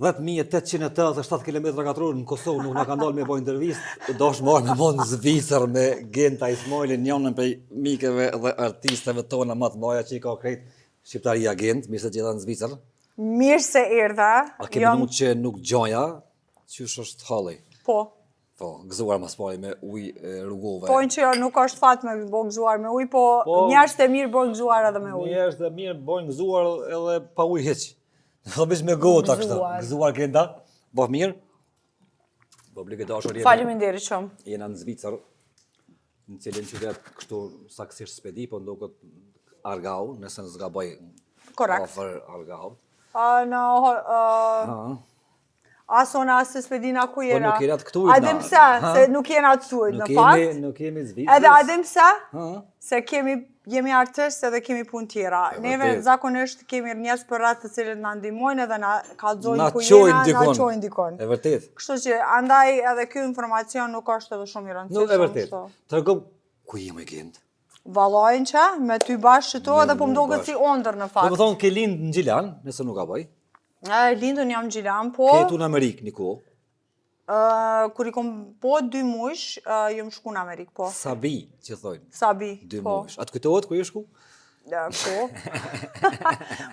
10.887 km2 në Kosovë nuk na ka ndalë me bëj intervistë, do është marrë me mund në Zvicër me Genta Ismailin, njënën për mikeve dhe artisteve tona më të mëdha që i ka krejt shqiptaria Gent, mirë se gjitha në Zvicër. Mirë se erdha. A ke minut që nuk gjoja, qysh është halli? Po. Po, gëzuar mas pari me ujë rrugove. Po, në që nuk është fat me bo gëzuar me ujë, po njerëzit e mirë bojnë gëzuar edhe me ujë. Njerëzit e mirë bojnë gëzuar edhe pa ujë hiç. Do bish me gota kështu. Gëzuar Genda. Bëf mirë. Obligë dashur jemi. Faleminderit shumë. Jena në Zvicër, në cilin qytet kështu saktësisht spedi, po ndoket Argau, nëse në zgaboj. Korrekt. Afër Argau. Asona se spedina ku jena. Po nuk jena të këtu i Adem pse, se nuk jena të këtu në fakt. Nuk kemi Zvicër. Edhe adem pse, se jemi artistë edhe kemi punë tjera. Neve zakonisht kemi njerëz për radhë të cilët na ndihmojnë edhe na kallëzojnë ku jena, na çojnë dikon. E vërtet. Kështu që andaj edhe ky informacion nuk është edhe shumë i rëndësishëm. Nuk e vërtet. Tregom ku jemi Gent. Vallajnë që me ty bashkë këtu edhe po më duket si ondër në fakt. Do të thonë ke lind në Gjilan, nëse nuk gaboj. Lindën jam Gjilan, po. Ketu në Amerikë, Niko? Kur i kom po 2 muaj, jam shku në Amerikë, po. Sabi, që thojnë. Sabi, 2 po. muaj. A të kujtohet ku i shku? Po.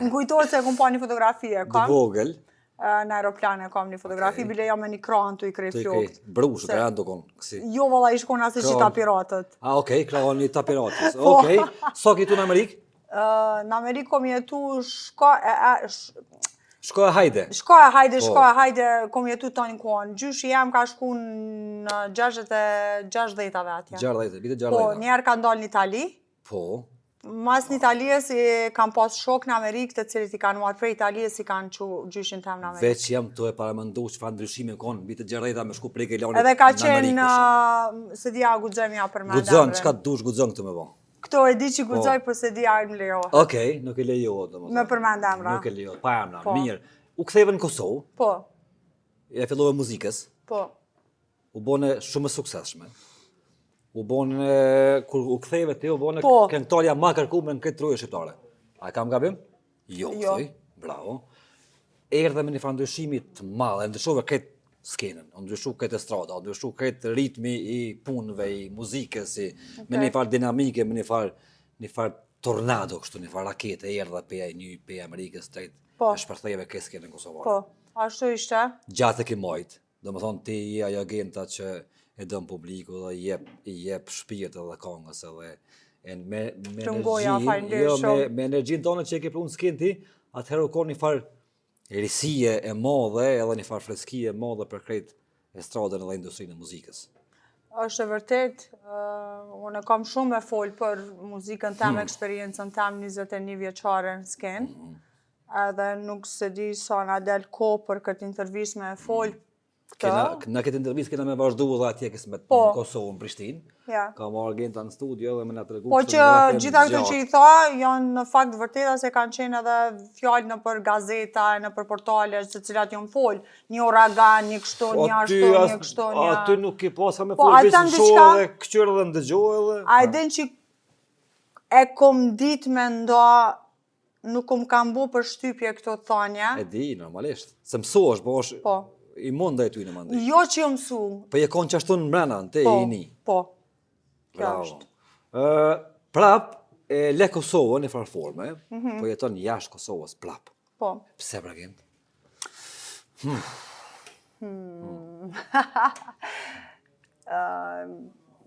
Më kujtohet se kom pa një fotografie, kam. Dë vogël. Në aeroplane kam një fotografi, bile jam me një kran të i krejt flokët. Brushë, të janë dukon, kësi. Jo, valla, i shkon asë që tapiratët. Okej, krahon një tapiratës. Okej, so këtu në Amerikë? Në Amerikë kom jetu Shkoja hajde. Shkoja hajde, kom jetu të një kohën. Gjyshi jam ka shku në 60-ave atje. 60, vite 60. Po, njerë ka ndalë në Itali. Po. Mas në Italijës kam pas shok në Amerikë të cilit i kanë marrë prej Italijës i kanë që gjyshin tem në Amerikë. Veç jam të e paramëndu që fa ndryshime konë, vite 60 me shku prej Kelonit edhe ka qenë, se dia guxojmë ja për me ndemre. Guxon, qka të dush guxon këtë me bo? Këto e di që guxoj, për se dia më lejohet. Okej, nuk e lejohet. Me përmend emra. Nuk e lejohet, pa emra, mirë. U ktheve në Kosovë. Po. E fillove muzikës. Po. U bone shumë e suksesshme. U bone, kur u ktheve ti, u bone këngëtarja ma kërkuar në këtë trojë shqiptare. A kam gabim? Jo, thoj. Bravo. Erdhe me një farë ndryshimi të madh, ndryshove këtë skenën, ndryshu këtë estrada, ndryshu këtë ritmi i punëve, i muzikës, me një farë dinamike, me një farë tornado, kështu, një farë rakete, erdhe pe Amerikës të e shpërthejeve këtë skenën Kosovare. Po, ashtu ishte. Gjatë e ki mojtë, do më thonë ti i ajo Genta që e dëmë publiku dhe i jep shpirt edhe kongës edhe me energjinë tonë që e ke punë skenë ti, atëherë u një farë risie e madhe edhe një farë freskie e madhe për krejt estradën edhe industrinë e muzikës. Është e vërtet, unë kam shumë me folë për muzikën tem, eksperiencën tem 21 vjeçare në skenë, edhe nuk se di sa nga del ko për këtë intervjis me folë. Në këtë intervjis kena me vazhdu dhe atje kësë me Kosovë në Prishtinë. Ka marrë Genta në studio dhe me nga të regu. Po që gjitha këtë që i tha, janë në fakt vërteta se kanë qenë edhe fjallë në për gazeta, në për portale, se cilat janë folë. Një uragan, një kështu, një ashtu, një kështu, një... Aty nuk ki pasa me folë, visë në shohë dhe këqyrë dhe ndëgjohë edhe... A e din që e kom dit me nda, nuk kom kam bu për shtypje këto thanja. E di, normalisht. Se mësosh, po është i mundaj ty në mandej. Jo që jo mësu. Po je konë që ashtu në mrena, në te i një. Po. Bravo. Prap, le Kosovë në farforme, po jeton jashtë Kosovës prap. Po. Pse pra Gent?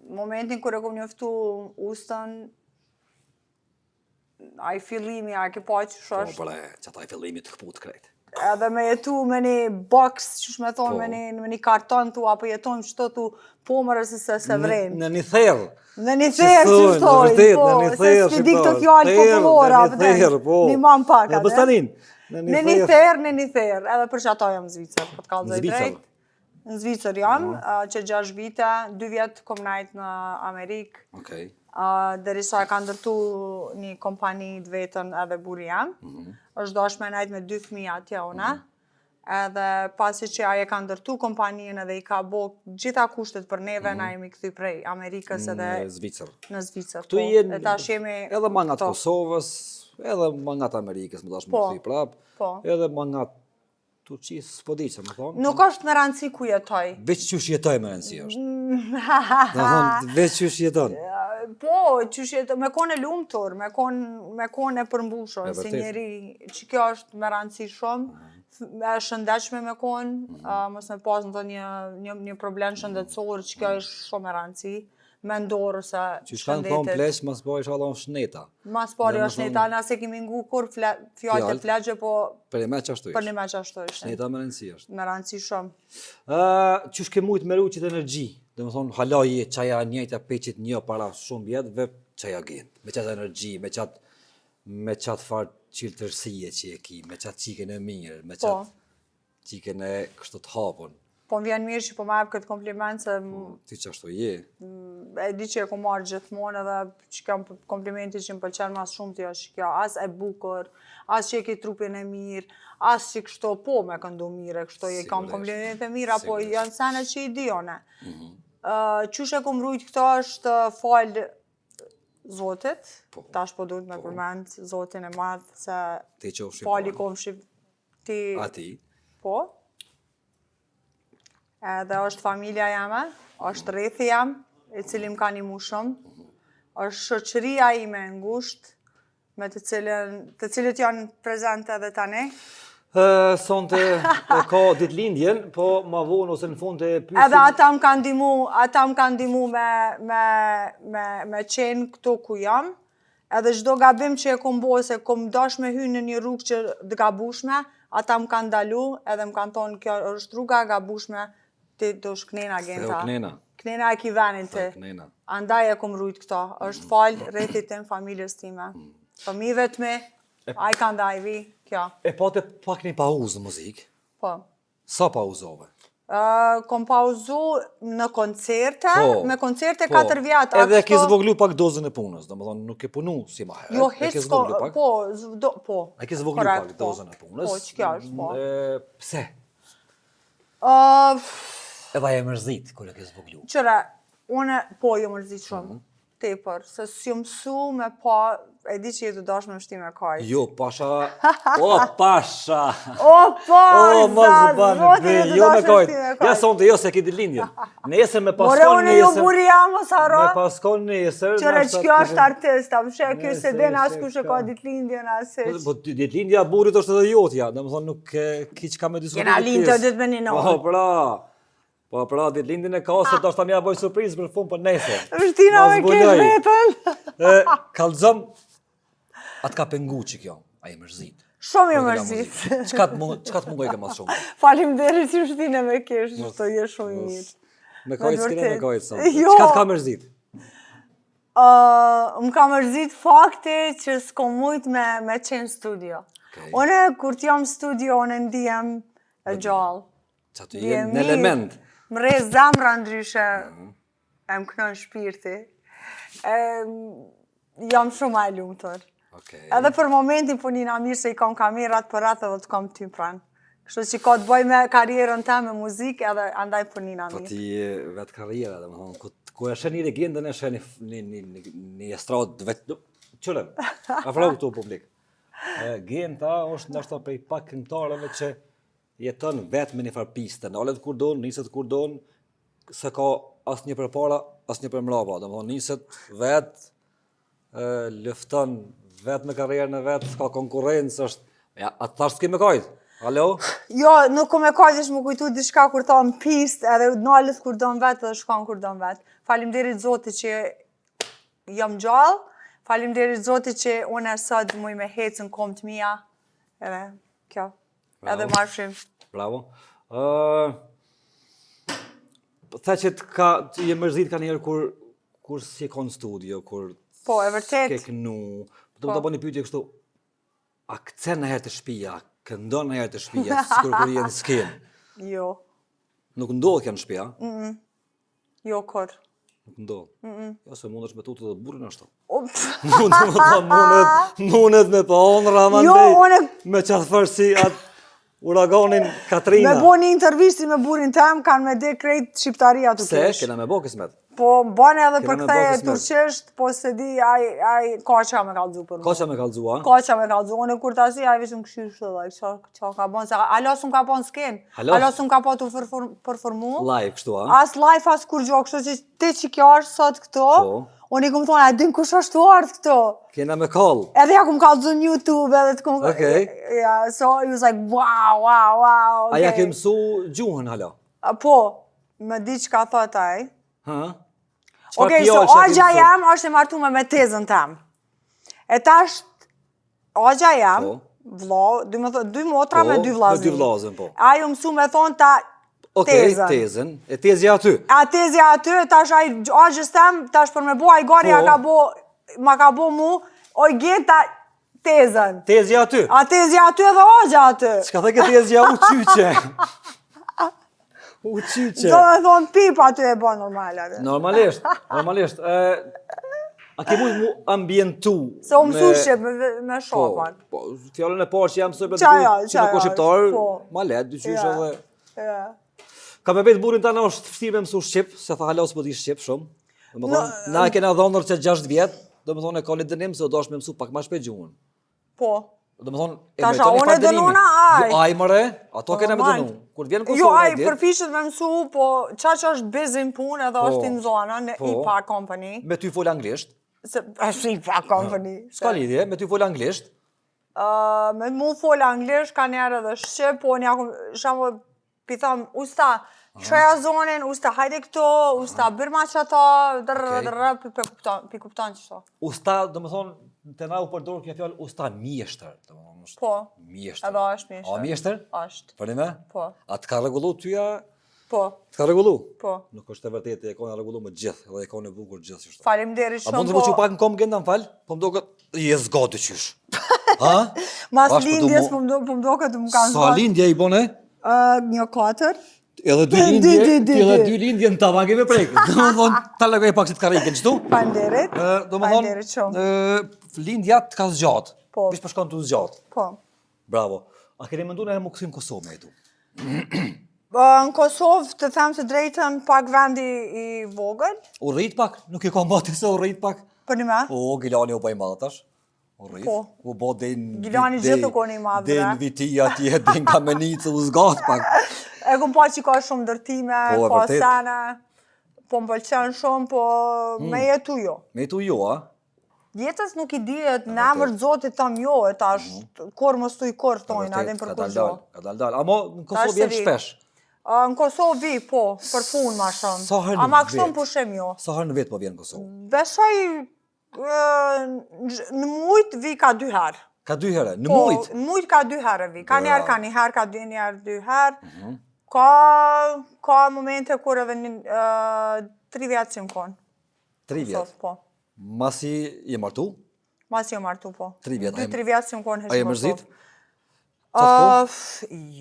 Momentin kër e kom njoftu ustën, a i fillimi, a ke pa që shosht? Po, bre, që ata i fillimi të këput krejt. Edhe me jetu me një box, që shme thonë, me një karton tu, apo jetojmë qëto tu pomërës se vrenë. Në një therë. Në një therë, që shtojnë, po, se s'pidi këto fjallë populora, një man pak, atë. Bëstanin. Në një therë, edhe për që ato jam në Zvicër, po të kalzoj drejt. Në Zvicër jam, që 6 vite, 2 vjetë kom najtë në Amerikë. Okej. Derisa e ka ndërtu një kompani të vetën edhe buri jam. është dosh me najtë me 2 fëmija atje ona. Edhe pasi që aje ka ndërtu kompaninë edhe i ka bo gjitha kushtet për neve, na jemi këthy prej Amerikës edhe... Në Zvicër. Në Zvicër, po. E tash jemi... Edhe mangat Kosovës, edhe mangat Amerikës, më dash më këthy prap. Edhe mangat Turqi s'po di që më thonë. Nuk është me rëndësi ku jetoj. Veç qysh jetoj me rëndësi është. Do thonë, veç qysh jeton. Po, qysh jetoj, me kone lumtur, me kone përmbushur, si njeri që kjo është me rëndësi shumë, e shëndetshme me konë, mos me pas në një problem shëndetësor, që kjo është shumë me rëndësi. Me ndorë se që shkanë thonë pleq, mas po isha alon shneta. Mas pari është shneta, nëse kemi ngu kur fjallë të pleqe, po... Për një me qashtu ishtë. Për një me qashtu ishtë. Shneta me rëndësi është. Me rëndësi shumë. Qysh ke mujtë me ruqit energji? Dhe më thonë, halaji qaja njëjta peqit një para shumë vjetëve, qaja gjenë. Me qatë energji, me qatë farë qiltërsie që e ki, me qatë qiken e mirë, me qatë qiken e kështu të hapun. Po më vjen mirë që po më jep këtë kompliment se... Ti që ashtu je? E di që e ku marrë gjithmonë edhe që kam komplimenti që më pëlqen mas shumë t'jo që kjo, as e bukur, as që e ke trupin e mirë, as që kështu po me këndu mire, kështu e kam komplimente mira, po janë sene që i di one. Qysh e ku mrujt këto është falë Zotit, tash po duhet me përmend Zotin e madh se fali komshi ti... A ti? Po. Edhe është familja jame, është rrethi jam, i cili më ka nimu shumë, është shoqëria ime e ngushtë, me të cilët janë prezente edhe tani. Sonte e ka ditëlindjen, po ma vonë ose në fund të pysim... Edhe ata më kanë ndihmu me qenë këtu ku jam, edhe çdo gabim që e kom bo, se kom dash me hynë në një rrugë që të gabushme, ata më kanë ndalu, edhe më kanë thonë kjo është rruga e gabushme, ti do shknena genta. Knena e ki venin ti. Andaj e kom rujt këto. është falë rrethit tim, familjes time. Fëmijëve të mi, a i ka ndaj vi, kjo. E pate pak një pauzë në muzikë? Po. Sa pauzove? Kom pauzu në koncerte, me koncerte 4 vjetë. Edhe ke zvoglu pak dozën e punës, do më thonë nuk e punu si ma herë. Jo, hecë, po. E ke zvoglu pak dozën e punës. Po, që kjo është, po. Pse? Edhe e mërzit, kër e ke zvoglu. Qëre, une, po, jo mërzit shumë, tepër, se s'ju mësu me pa, e di që jetu dash me mështi me kajt. Jo, pasha, o, pasha! O, pasha! O, mos banë, jo me kajt. Ja, sonte, jo, se ki dilindjen. Nesër me paskon nesër. More, une jo buri jam, o saro. Me paskon nesër. Qëre, që kjo është artist, a më shë, kjo se den as ku shë ka ditlindjen, asiq. Po, ditlindja burit është edhe jotja, dhe më thonë nuk ki që ka me diskutit. Jena lindë të ditë me një novë. Po pra, ditlindjen e ka, se do është ta mja boj surprizë për fund për nesër. Vështina me kesh vetën. Kalzëm, atë ka pengu që kjo, a i mërzit. Shumë i mërzit. Qka të mungoj ke mas shumë? Faleminderit që vështina me kesh, që të je shumë i mirë. Me kajtë s'kene me kajtë sëmë. Qka të ka mërzit? Më ka mërzit fakti që s'ko mujt me qenë studio. One, kur t'jam studio, one ndihem e gjallë. Qa të jenë në element. Më re zamra ndryshe, e më kënon shpirti. Jam shumë e lumtur. Edhe për momentin po njëna mirë se i kam kamerat për ratë edhe të kam ty pranë. Kështu që ka të bëj me karierën ta me muzikë edhe andaj për njëna mirë. Po ti vetë karriera, dhe më thonë, ku e shenë një legendën e shenë një estradë vetë... Qërëm, afro këtu publik. Genta është nështë prej pak këngëtarëve që jeton vetë me një farë piste, nalet kur donë, niset kur donë, se ka asë një për para, asë një për mrapa. Dhe më thonë, niset vetë, lëfton vetë me karrierën e vetë, s'ka konkurencë, është... Ja, atë thashtë s'ki me kajtë? Alo? Jo, nuk ku me kajtë është më kujtu diçka kur ta në pistë, edhe nalet kur donë vetë edhe shkon kur donë vetë. Faleminderit Zotit që jam gjallë, faleminderit Zotit që unë e sot muj me hecë në kom të mija, edhe kjo. Edhe marshim. Bravo. Tha që je mërzit ka njerë kur si kon studio, kur... Po, e vërtet. Ke kënu. Do të bëni pyetje kështu, a këtësen në herë të shpia, këndon në herë të shpia, sikur kur jenë s'ken? Jo. Nuk ndodhë kja në shpia? Jo, kur. Nuk ndodhë? Jo, se mund është me tutë dhe burin ashtu. Mundet me pa onra, me qatë fërsi atë uraganin Katrina. Me bo një intervisti me burin tem, kanë me dhe krejt shqiptaria të kesh. Se, kena me bo kismet. Po, bane edhe Kena për me ktheje bakës nërë. turqisht, po se di, aj kaqa me kallëzu për mu. Kaqa me kallëzu, a? Kaqa me kallëzu, unë kur tasi, aj vishë më këshirë shtë dhe, qa ka bon, se halas unë ka bon s'ken, Halas? halas unë ka po të përformu, Live, kështu, a? as live, as kur gjo, kështu që ti që kjo është sot këto, Po. unë i këmë thonë, a dim kush është ardhë këto. Kena me kall. Edhe ja këmë kallëzu në YouTube, edhe të këmë... Okej. Yeah, so he was like, wow, A ja okay. ke mësu gjuhën, hala? Po, me di që ka thot aj. Ha? Okej, so agja jam është e martume me tezën tem. E tash, agja jam, vlo, dy motra me dy vlazën. Me dy vlazën, po. Ajo mësu me thonë ta Okej, tezën. tezën. E tezja aty. A tezja aty, tash agjës tem, tash për me bo, aj gari ma ka bo mu, oj geta tezën. Tezja aty. A tezja aty edhe agja aty. Çka the ke tezja u qyqe? U qyqe. Do me thonë pip aty e bo normal aty. Normalisht. A ke mujt mu ambientu? Se u mësu shqip me shopan. Po, fjallën e parë që jam mësoj për Qaja, që në ko shqiptar, po. ma let, dyqysh edhe... Ja. Ka me vetë burin tana është fështirë me mësu shqip, se tha halas po di shqip shumë. Do më thonë, na kena dhonër që 6 vjetë, do më thonë e ka një dënim se do është me mësu pak ma shpejt gjuhën. Po. Do më thonë, Tasha, unë e dënuna aj. Jo, aj mëre, ato kena me dënu. Kur vjen Kosovë, Jo, aj, përfishet me mësu, po qa që është bizin punë edhe është në zonën, në IPA Company. Me ty fol anglisht. është IPA Company. S'ka lidhje, me ty fol anglisht. Me mu fol anglisht, ka njerë edhe shqip, po një akum, shamë, pitham, usta, shreja zonin, usta hajde këto, usta birma që ta, pi kupton që to. Usta, do më thonë, të na u përdorë kja fjallë usta mjeshtër. Po, mjeshtër. edhe është mjeshtër. A mjeshtër? Është. Për me? Po. A të ka regullu tyja? Po. Të ka regullu? Po. Nuk është e vërtetë, e ka në regullu me gjithë, edhe e ka në bukur gjithë qështë. Faleminderit A shumë, mund të që pak në kom genda më falë? Po më do këtë, je zgatë qysh. Ha? Mas lindjes, po më do këtë më kanë Sa lindje i bone? 1-4. Edhe dy lindje në tava keme prejkë. Do më thonë, ta lëgoj pak si të karikën, qëtu? Faleminderit. Do më Faleminderit shumë. thonë, lindja të ka zgjatë. Po. Vish përshkon të zgjatë. Po. Bravo. A keni mendu në herë më kësim Kosovë me e tu? Në Kosovë, të them të drejtën, pak vendi i vogël. U rrit pak? Nuk i ka mbati se u rrit pak? Për një me? O, Gilani u bëj madhe tash. U rrit. Po. U bo den... Gilani gjithë u koni madhe, bre. Den viti atje, den kamenicë, u zgat pak. E kom pa që ka shumë ndërtime, Po, e ka vërtet. sene, po më pëlqen shumë, po me jetu jo. Me tu jo, a? Jetës nuk i dihet, në emër të Zotit tam jo, e tash, kur mos tu i kur thojnë, adin për kur gjo. Ka dal. Amo në Kosovë vjen shpesh. Në Kosovë vi, po, për punë ma shumë. Sa herë në Ama kështu vet? më pushem jo. Sa herë në vetë po vjen në Kosovë? Besoj, në mujt vi ka 2 herë. Ka 2 herë, në Po, mujt. në mujt ka 2 herë vi. Ka njerë, ka 1 herë, ka 2 njerë, 2 herë. Ka momente kur edhe 3 vjetë që më konë. 3 vjetë. Po. Masi je martu? Masi jo martu, po. 3 vjetë. 2-3 vjetë që më konë A je mërzit?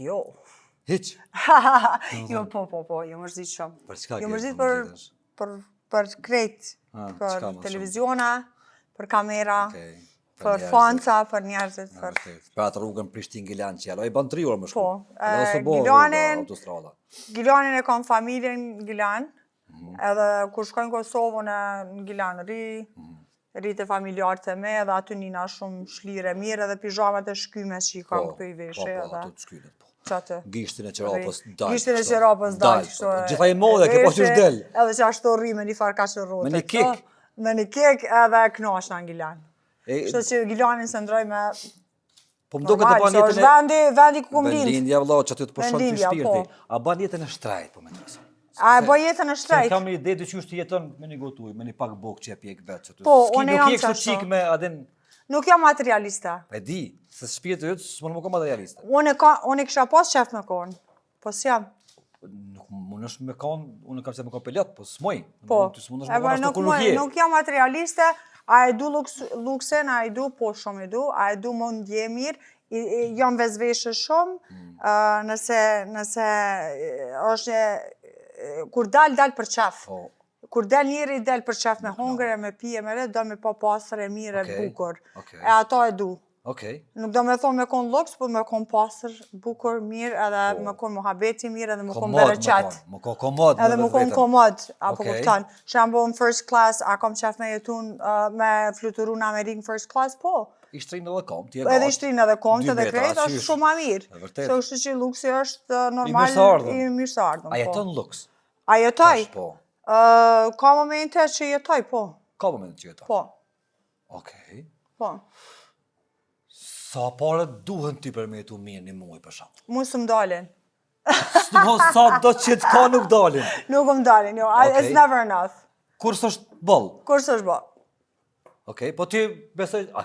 Jo. Hiq? Jo, po, jo mërzit shumë. Për çka Jo ke mërzit mërzitesh? për krejt, çka për më televiziona, për kamera, Okej. për fanca, për njerëzit, për... Për atë rrugën Prishtinë-Gilan që alo, i ban 3 orë më shku. Po, Gilanin e kam familjen Gilan, edhe kur shkojnë Kosovën në Gilan rritë familjarët e me, edhe aty nina shumë shlire mirë, edhe pijamat e shkyme që i kam këtu i veshe. Po, ato të shkylet, po. Qatë? Gishtin e qerapës dal. Gishtin e qerapës dal. Gjitha i modhe, ke pas qysh del. Edhe që ashtu rri me një farë kashërrote. Me një kik. Me një kik edhe knashna në Gilan. Kështu që Gilanin se ndroj me... Po më do këtë ban jetën... është vendi ku kom lind. Vendlindja, vëlla, që aty të përshon të Vendlindja, shpirti. A ban jetën e shtrajt, po me nësë. A e bën jetën e Se shtrejt? kam një ide dy qysh të jeton me një gotuj, me një pak bok që e pjek vetë që ty. Po, unë jam Nuk je kështu qashtu. qik me adin... Nuk jam materialiste. E di, se shpirti ytë s'mon më ka materialiste. Unë e kisha pas qef me konë. Po s'jam. Nuk mund është me kanë, unë kam se me ka pelot, po s'moj. Po. Ty s'mund është me kanë ashtu Nuk kur nuk je. nuk jam materialiste, a e du luksen, a e du, po shumë e du, a e du mund dje mirë, jam vezveshë shumë, nëse është, kur dal për qef. Po. Kur del njëri, del për qef me hongër e me pije me re, do me pa pasër e mirë e bukur. Okej. E ato e du. Okej. Nuk do me thonë me konë luks, po me konë pasër, bukur, mirë, edhe me konë muhabeti mirë, edhe me konë bereqet. Më konë komod. Edhe me konë komod, apo Okej. kuptan. Shembo në first class, a kom qef me jetun me fluturu në Amerikë në first class, po. Ishtrinë edhe kom, ti e Edhe gatë. ishtrinë edhe kom, 2 edhe metra, krejt, është qysh. shumë ma mirë. E vërtet. Se është që luksi është normal mirëseardhëm. i mirëseardhëm, A po. jeton luks? A jetoj? Tash, po. Ka momente që jetoj, po. Ka moment që jeton? Po, Okej. po. Sa pare duhen ti për me jetu mirë një muaj për shumë? Mu së më dalin. Sa do që të ka nuk dalin. Nuk më dalin, jo. Okej. It's never enough. Kur s'është bëll? Kur së është bo? Okej, po ti besoj, a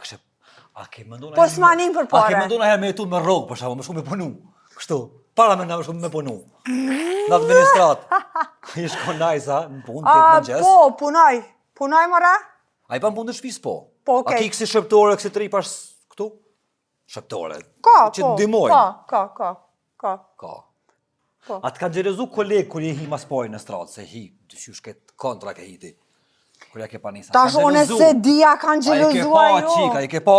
ke mëndu Po s'manim për A pare. ke mëndu në herë me jetu me rogë, për shumë, me shumë me punu. Kështu, para me nga me shumë me punu. Në administrat. I shkonaj sa, në punë, 8 në gjes. Po, punoj. Punoj, mëra? A i pa në punë të shpis, po? Po, okej. A ki kësi shëptore, kësi tri pash këtu? Shëptore. Ka, Që po. të ndimojnë. Ka. Ka. Po. A të kanë gjerezu kolegë kër je hi mas pojnë në stratë, se hi, të shush këtë kontra ke hiti. Kër ja ke pa nisa. Tash one se dia kanë gjelozua A i ke pa, jo. qika, i ke pa?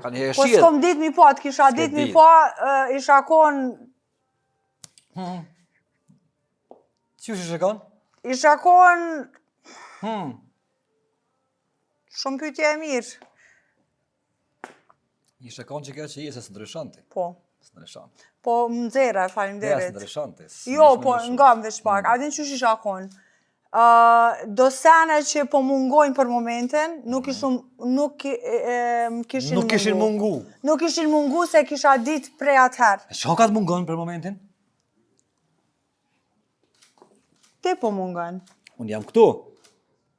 Kanë he Po shiet. s'kom dit mi pa, të kisha dit mi pa, isha kon... Qysh ishe kanë? Isha kon... Shumë pytje e mirë. Ishe kanë që kjo që i se së ndryshanti. Po. Së ndryshanti. Po më nxera, Ja, së faleminderit. ndryshanti. Jo, po nga më veç pak. A din qysh isha kon? Do sene që po mungojnë për momentin, nuk kishin mungu. Nuk kishin mungu se kisha dit prej atëherë. E që ka të mungon për momentin? Te po mungon. Unë jam këtu.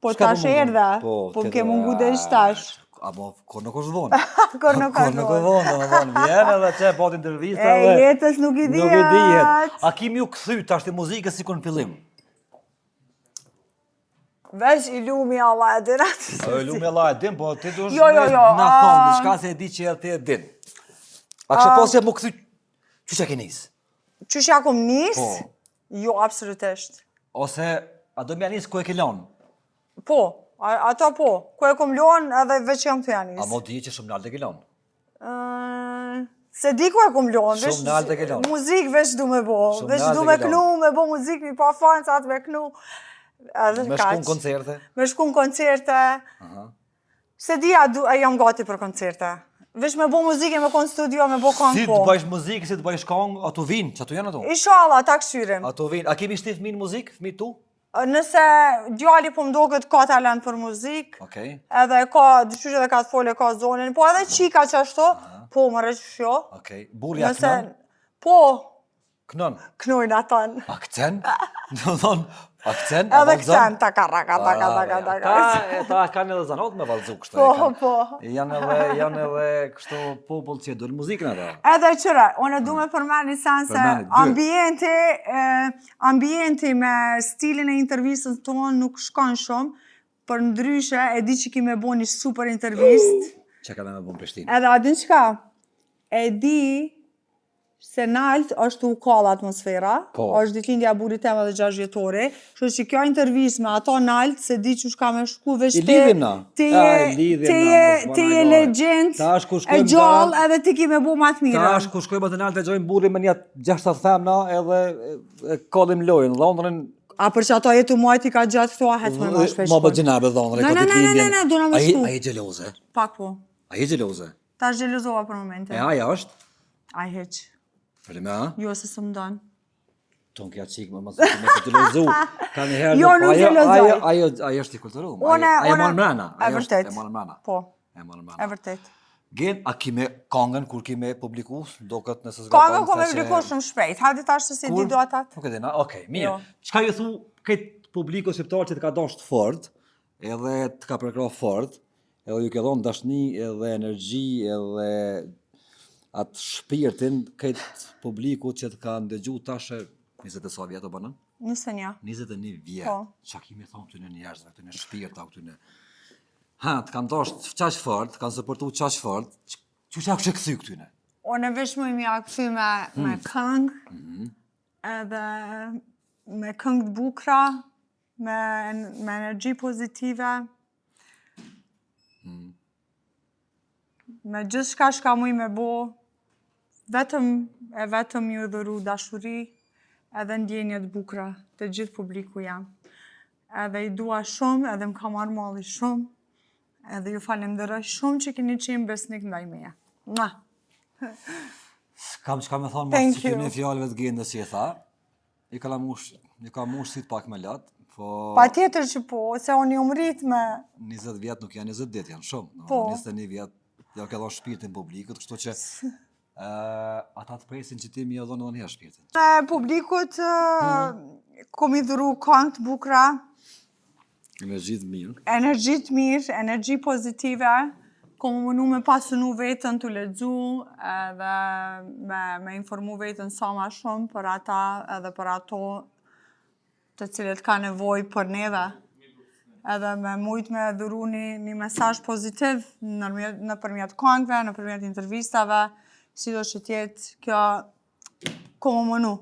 Po Shka tash po mungon? erdhe. Po, Po te m'ke do- mungu dhe shtash. Abo, kur nuk është vonë. Kur nuk Kur është nuk vonë. është vonë, dhe më thonë, vjen edhe që po të intervista E jetës nuk i Nuk i dihet. dihet. A kimi u këthy tash të muzikës si kur në fillim? Veç i lumi Allah e dinat. Lume Allah e din, po ti dush Jo, jo, jo, na thonë, diçka se e di që e ti e din. A kështë posë e mu këthy, që që ke nisë? Qysh ja kom nis? Po. Jo, absolutisht. Ose, a do mja nisë ku e ke lanë? Po, ato po. Ku e kom lon edhe veç jam të A janis. mo di që shumë nalë të ke lanë? Se di ku e kom lon. Shumë nalë të ke lon. Muzik veç du me bo. Shumë Veç nalë du të me ke lon. knu, me bo muzik, mi pa fanë, sa të me knu. Edhe Me shku në koncerte? Me shku në koncerte. Se di a jam gati për koncerte. Veç me bo muzike, me kon studio, me bo këngë Si po. të bëjsh muzikë, si të bëjsh këngë, ato vinë, që ato janë ato? Inshallah, ta këshyrim. Ato vinë. A kemi shti fëmi në muzikë, fëmi tu? Nëse djali po më duket ka talent për muzik, Okej. edhe ka, dyqysh edhe ka të fole, ka zonin, po edhe qika që ashtu, po më rëqëshjo. Okej. Burja kënon? Po, Kënon? knojnë atan. Akcent? Do thonë, akcent? Edhe avalzon? kësen, taka. Ta kanë edhe zanot me valzu kështu. Po. Janë edhe kështu popull që dojnë muzikën ata. Edhe qëre, unë du me përmeni sen se Përmeni, ambienti me stilin e intervjistës tonë nuk shkon shumë, për ndryshe e di që ki me bo një super intervjist. Që ka dhe me bon Prishtinë. Edhe adin qka? E di se nalt është u kalla atmosfera, Po. është ditëlindja e burrit tem edhe 6 vjetori, kështu që kjo intervistë me ato nalt se di që shka me shku veç I lidhim na. ti I lidhim na, je mos legend, Tash ku e shkojmë gjallë edhe ti ki me bu ma të mirën. Tash ku shkojmë të nalë të gjojmë burri me një 6 femna edhe e kodhim lojën, dhondrin. A për që ato jetu muajt i ka gjatë këto ahet më ma shpesh. Ma bë gjinabe dhondrin, Ne, ka të lindjen. ne, do na më shku. A je gjeloze? Pak po. A je gjeloze? Ta është gjelozova për momentin. Aja është? Aj heq. Fële me a? Jo se së më donë. Ton kja qikë me mësë me të gjelozu. Ka një herë Jo, nuk gjelozoj. Ajo është i kulturu. Ajo marë mrena. E vërtet. E marë mrena. Po, E marë e mrena. vërtet. Gen, a kime kongën kur kime publiku? Do këtë nëse zga Kongën ko me publiku shumë shpejt. Hajde tash se si di do atat. Nuk e dina, okej, mirë. Jo. Çka ju thu këtë publiku shqiptar që të ka dashur fort, edhe të ka përkra fort, edhe ju ke dhënë dashni edhe energji edhe atë shpirtin këtë publiku që të ka ndëgju tash 20 e sa vjetë o banën? 21. 21 vjetë. Po. Qa kemi thonë këtyne njerëzve, këtyne shpirta, këtyne... Ha, të kanë dashur qaq fort, të kanë supportu qaq fort, që qa kështë këthy këtyne? Unë veç më imi a këthy me këngë, edhe me këngë të bukra, me energji pozitive. me gjithë shka shka muj me bo, vetëm ju dhuru dashuri edhe ndjenjet bukra të gjithë publiku jam. Edhe i dua shumë, edhe më ka marrë malli shumë, edhe ju falenderoj shumë që keni qenë besnik ndaj meje. Kam çka me thonë mas që një fjallëve të gendës që i tha, i ka mush si pak me latë, po... Pa tjetër që po, se unë jom rrit me... 20 vjetë nuk janë 20 ditë, janë shumë. Po. 21 vjetë, ja ke dhënë shpirtin publikut, kështu që ata të presin që ti mi ja dhënë edhe një shpirtin. Publikut kom i dhuru këngë të bukra, energji të mirë, energji pozitive, kom mënu me pasunu vetën të lexu edhe me informu vetën sa ma shumë për ata edhe për ato të cilët ka nevojë për neve. Edhe me mujt me dhuru një mesazh pozitiv nëpërmjet këngëve, nëpërmjet intervistave, sido që tjetë kjo kom mënu.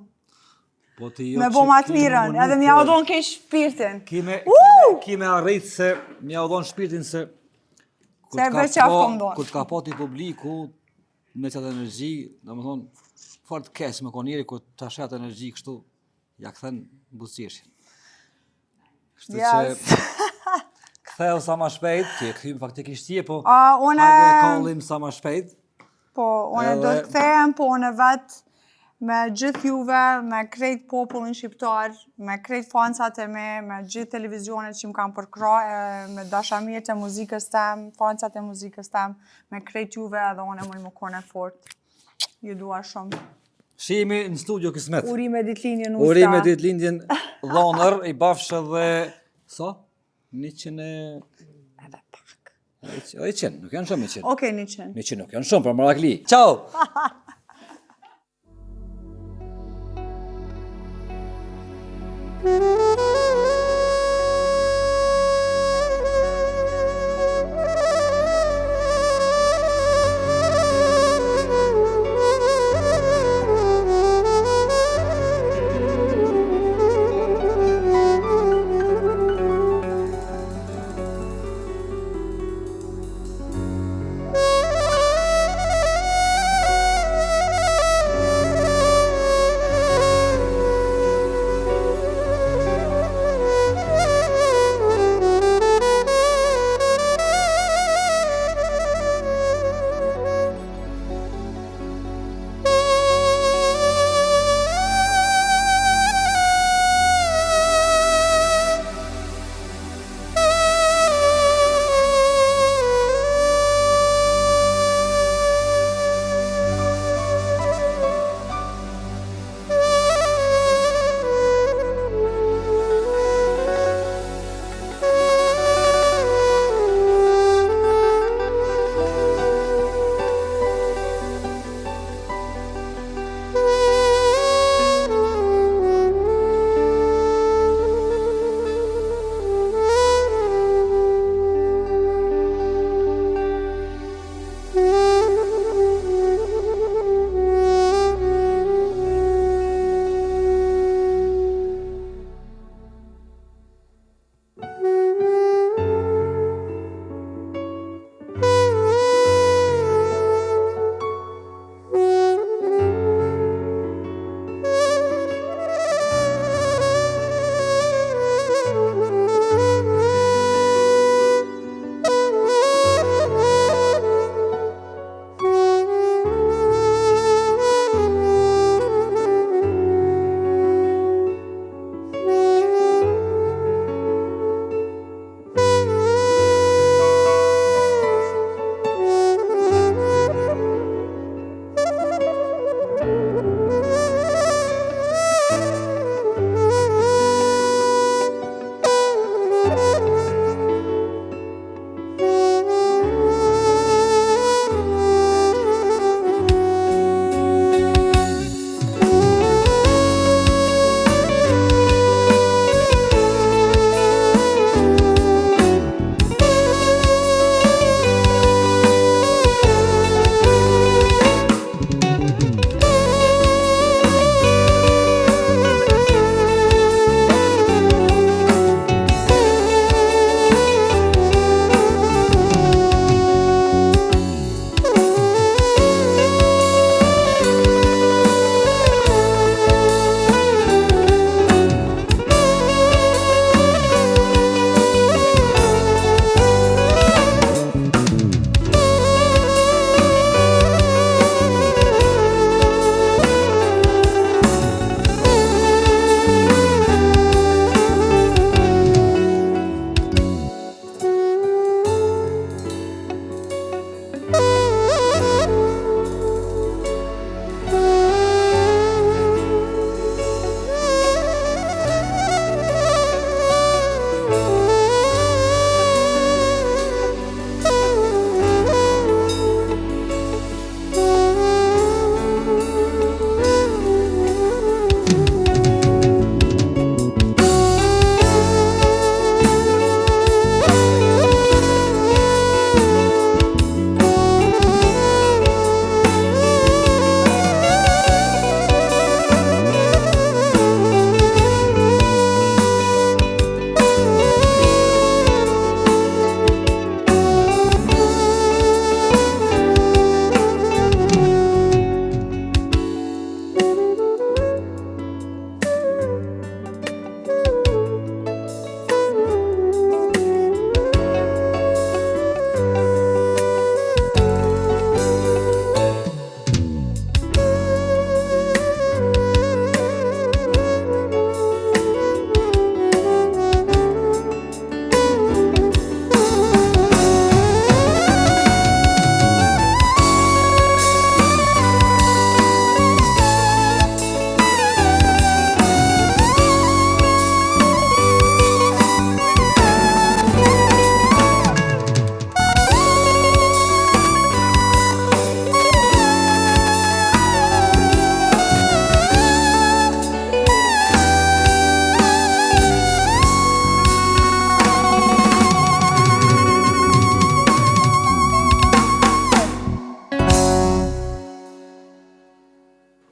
Me bo ma të mirën, edhe mja u dhonë keq shpirtin. Kime arrit se mja u dhonë shpirtin se se veç ja kom dhonë. Kur të ka pati publiku me qatë energji, dhe më thonë, fort keq me konjeri kur të shet energji kështu, ja këthen buzëqeshin. Kështu që ktheu sa ma shpejt, që e këthim faktikisht tje, po hajde e kallim sa ma shpejt. Po, unë do të kthehem, po unë vetë me gjithë juve, me krejt popullin shqiptar, me krejt fansat e me gjithë televizionet që më kam përkra, me dashamirët e muzikës tem, fansat e muzikës tem, me krejt juve edhe unë më më kone fort. Ju dua shumë. Shihemi në studio Kismet. Urime ditëlindjen usta. Urime ditëlindjen dhonër, i bafsh edhe... Sa? 100 Edhe pak. 100, nuk janë shumë 100. Okej, 100. 100 nuk janë shumë, për marakli. Ciao!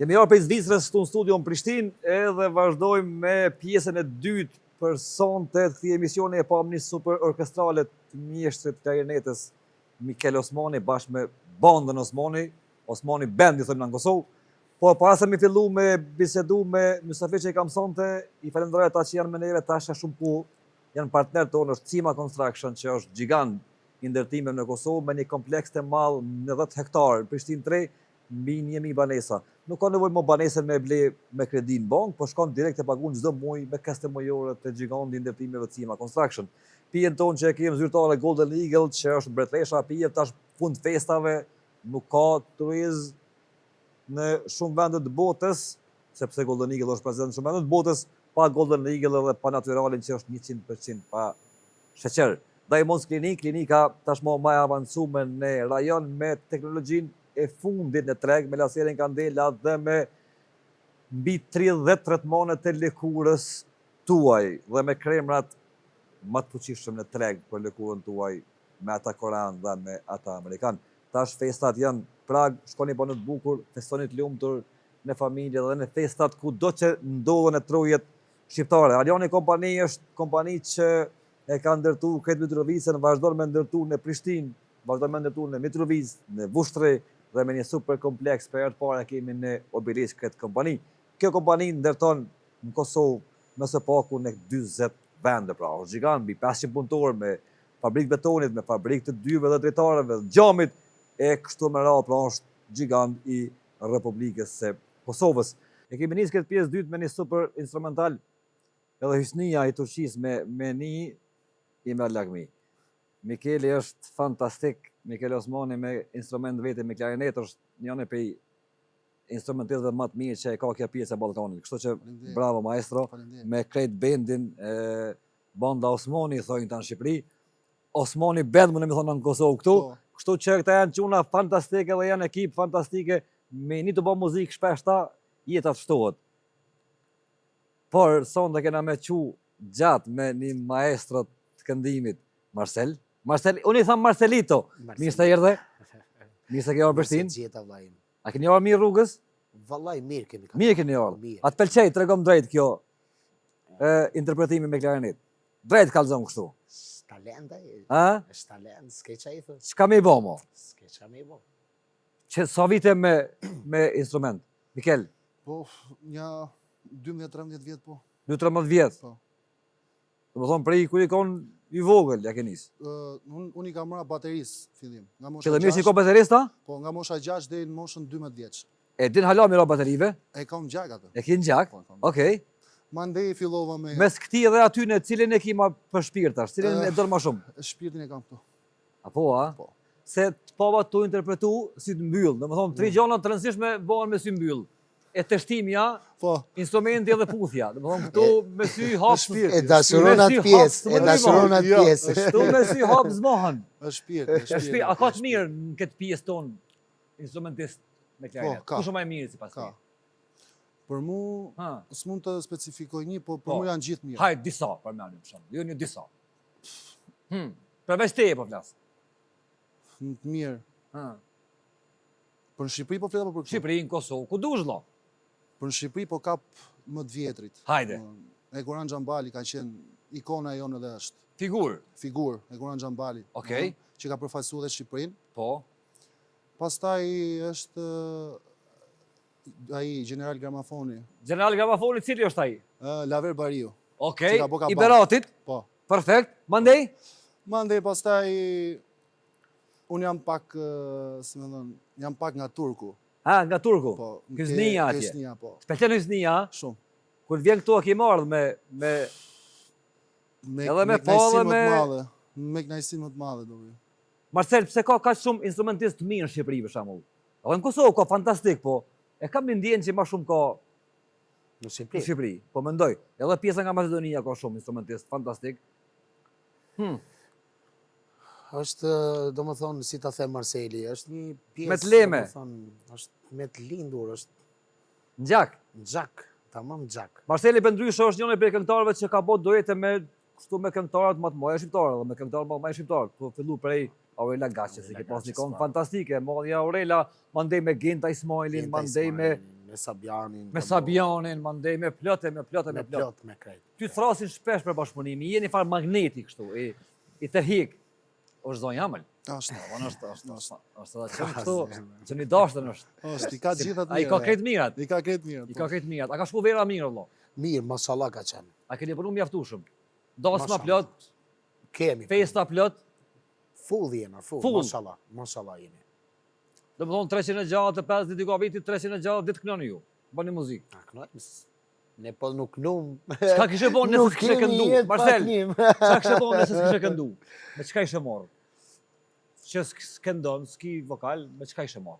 Kemi ardhur prej Zvicrës këtu në studio në Prishtinë edhe vazhdojmë me pjesën e dytë për sonte të këtij emisioni. E pam një super orkestrale të mjeshtrit klarinetës Mikel Osmani bashkë me bandën Osmani Band i thëmë në Kosovë. Po para se mi fillu me bisedu me mysafir që i kam sonte, i falenderoj ata që janë me neve tash shumë ku janë partner tonë, është Cima Construction që është gjigant i ndërtimeve në Kosovë me një kompleks të madh në 10 hektar në Prishtinë 3 mbi 1000 banesa. Nuk ka nevojë më banesën me ble me kredi në bank, po shkon direkt e pagun çdo muaj me kastemojore të giganti i ndërtimeve Cima Construction. Pijen tonë që e kemi zyrtare Golden Eagle që është mbretëresha pijet tash fund festave, nuk ka turizm në shumë vende të botës, sepse Golden Eagle është prezent në shumë vende të botës, pa Golden Eagle dhe pa naturalin që është 100% pa sheqer. Diamonds Clinic, klinika tashmë më e avancuar në rajon me teknologjinë e fundit në treg, me laserin kandela dhe me mbi 30 tretmane të lëkurës tuaj dhe me kremrat më të fuqishëm në treg për lëkurën tuaj me ata korean dhe me ata amerikan. Tash festat janë Prag, shkoni po në të bukur, festoni të lumtur në familje dhe në festat kudo që ndodhen në trojet shqiptare. Aliani kompani është kompani që e ka ndërtuar këtë Mitrovicën, vazhdon me ndërtuar në Prishtinë, vazhdon me ndërtuar në Mitrovicë, në Vushtrri dhe me një super kompleks për herë të parë kemi në Obelisk këtë kompani. Kjo kompani ndërton në Kosovë më së paku në 40 vende, pra është gjigant, mbi 500 punëtorë me fabrikë betonit, me fabrikë të dyve dhe dritareve, gjamit, e kështu me radhë, pra është gjigant i Republikës së Kosovës. E kemi nisë këtë pjesë dytë me një super instrumental edhe hysnia i Turqisë me një i me lagmi. Mikeli është fantastik, Mikel Osmani me instrument vete me klarinet është njëri prej instrumentistëve më të mirë që e ka kjo pjesë e Ballkanit. Kështu që bravo maestro, me krejt bendin banda Osmani thonë tanë në Shqipëri. Osmani Band më thonë në Kosovë këtu. Kështu që këta janë çuna fantastike dhe janë ekip fantastike, me një të bë muzikë shpesh ta jeta të shtohet. Por sonte kena me qu gjatë me një maestro të këndimit, Marcel, unë i tham Marcelito. Mirë se erdhe. Mirë se ke ardhur në Prishtinë. A keni ardhur mirë rrugës? Vallai mirë kemi. Mirë keni ardhur. A të pëlqej, tregom drejt kjo interpretimi me klarinet. Drejt kallzon kështu. Talent ai. Ha? Është talent, s'ke çaj thë. Çka më i bë mo? S'ke çaj më i bë. Që sa vite me instrument? Mikel? Po, një 12-13 vjet po. 12-13 vjet. Po. Do të thonë prej kur i kon i vogël ja keni nis. Unë i kam marrë bateris fillim. Nga mosha Fillimisht i ko baterista? Po, nga mosha 6 deri në moshën 12 vjeç. E din hala mira baterive? E kam gjak atë. E kin gjak? Okej. Mandej fillova me Mes këtij dhe aty në cilin e kima për shpirt tash, cilin e don më shumë? shpirtin e kam këtu. Apo a? Po. Se të pava tu interpretu si të mbyll. Domethënë tre gjëra të rëndësishme bëhen me sy mbyll. E teshtimja, Po. instrumenti edhe puthja. Domethënë këtu me sy hap shpirt. E dashuron atë pjesë, e dashuron atë pjesë. Këtu me sy hap zmohen. Është shpirt, A ka të mirë në këtë pjesë tonë instrumentist me klarinet? ka. Kush është më i mirë sipas Ka. teje? Për mu, Ha. s'mund të specifikoj një, po për Po. mu janë gjithë mirë. Hajde disa përmendim për shembull. Jo një disa. Përveç teje po flas. Në të mirë. Ha. Për në Shqipëri po flet apo për këtu? Shqipëri, në Kosovë, ku dush vëlla? Për në Shqipëri po kap më të vjetrit. Hajde. Egoran Xhambali ka qenë ikona jonë edhe është. Figur. Egoran Xhambali. Okej. Që ka përfaqësuar edhe Shqipërinë. Po. Pastaj është ai General Gramafoni, General Gramafoni cili është ai? Laver Bariu. Okej. Që ka bo ka I ban. Beratit. Po. Perfekt. Mandej? Mandej pastaj unë jam pak, si më thon, jam pak nga turku. Ha, nga turku. Po. Hysnia atje. Hysnia, po. S'pëlqen hysnia? Shumë. Kur vjen këtu a ke marrë me Edhe me po kënaqësi dhe më të me- madhe. Me kënaqësi më të madhe do vi. Marcel, pse ka kaq shumë instrumentistë të mirë në Shqipëri për shembull? Edhe në Kosovë ka fantastik, po e kam një ndjenjë që më shumë ka Në në Shqipëri. Shqipëri. Po mendoj. Edhe pjesa nga Maqedonia ka shumë instrumentistë fantastik. Është, domethënë, si ta them Marceli, është një pjesë Me të leme. domethënë, është me të lindur, është Ngjak. xhak, tamam xhak. Marceli për ndryshe është njëri prej këngëtarëve që ka bërë duete me kështu me këngëtarët më të mëdha shqiptarë dhe me këngëtarët më të mëdha shqiptarë. Po fillu prej Aurela Gaçi, që ke pas një këngë fantastike, Modja Aurela, mandej me Genta Ismailin, mandej me Me Sabianin. Me Sabianin, mandej, me plotë. Me plot, me krejt. Ty thrasin shpesh për bashkëpunimi, jeni farë magneti kështu, i tërhik. është zonjë Amël. Ashtu. Është edhe që kështu, që një dashtën është. Është, i ka gjithat A i ka kretë mirat. I ka kretë mirat. I ka kretë mirat. A ka shku vera mirë, vëlla. Mirë, mashallah ka qenë. A keni punu mjaftueshëm. Dasma plot, Kemi. festa plot. Full jena, full. Full. Mashallah jemi. Do më thonë 360, 50 ditë ka vitit, 360 ditë kënoni ju. Bëni muzikë. A kënojmë? Ne po nuk num. Çka kishe bon nëse s'kishe këndu? Marcel, çka kishe bon nëse s'kishe këndu? Me çka ishe morë? Që s'këndon, s'ki vokal, me çka ishe morë?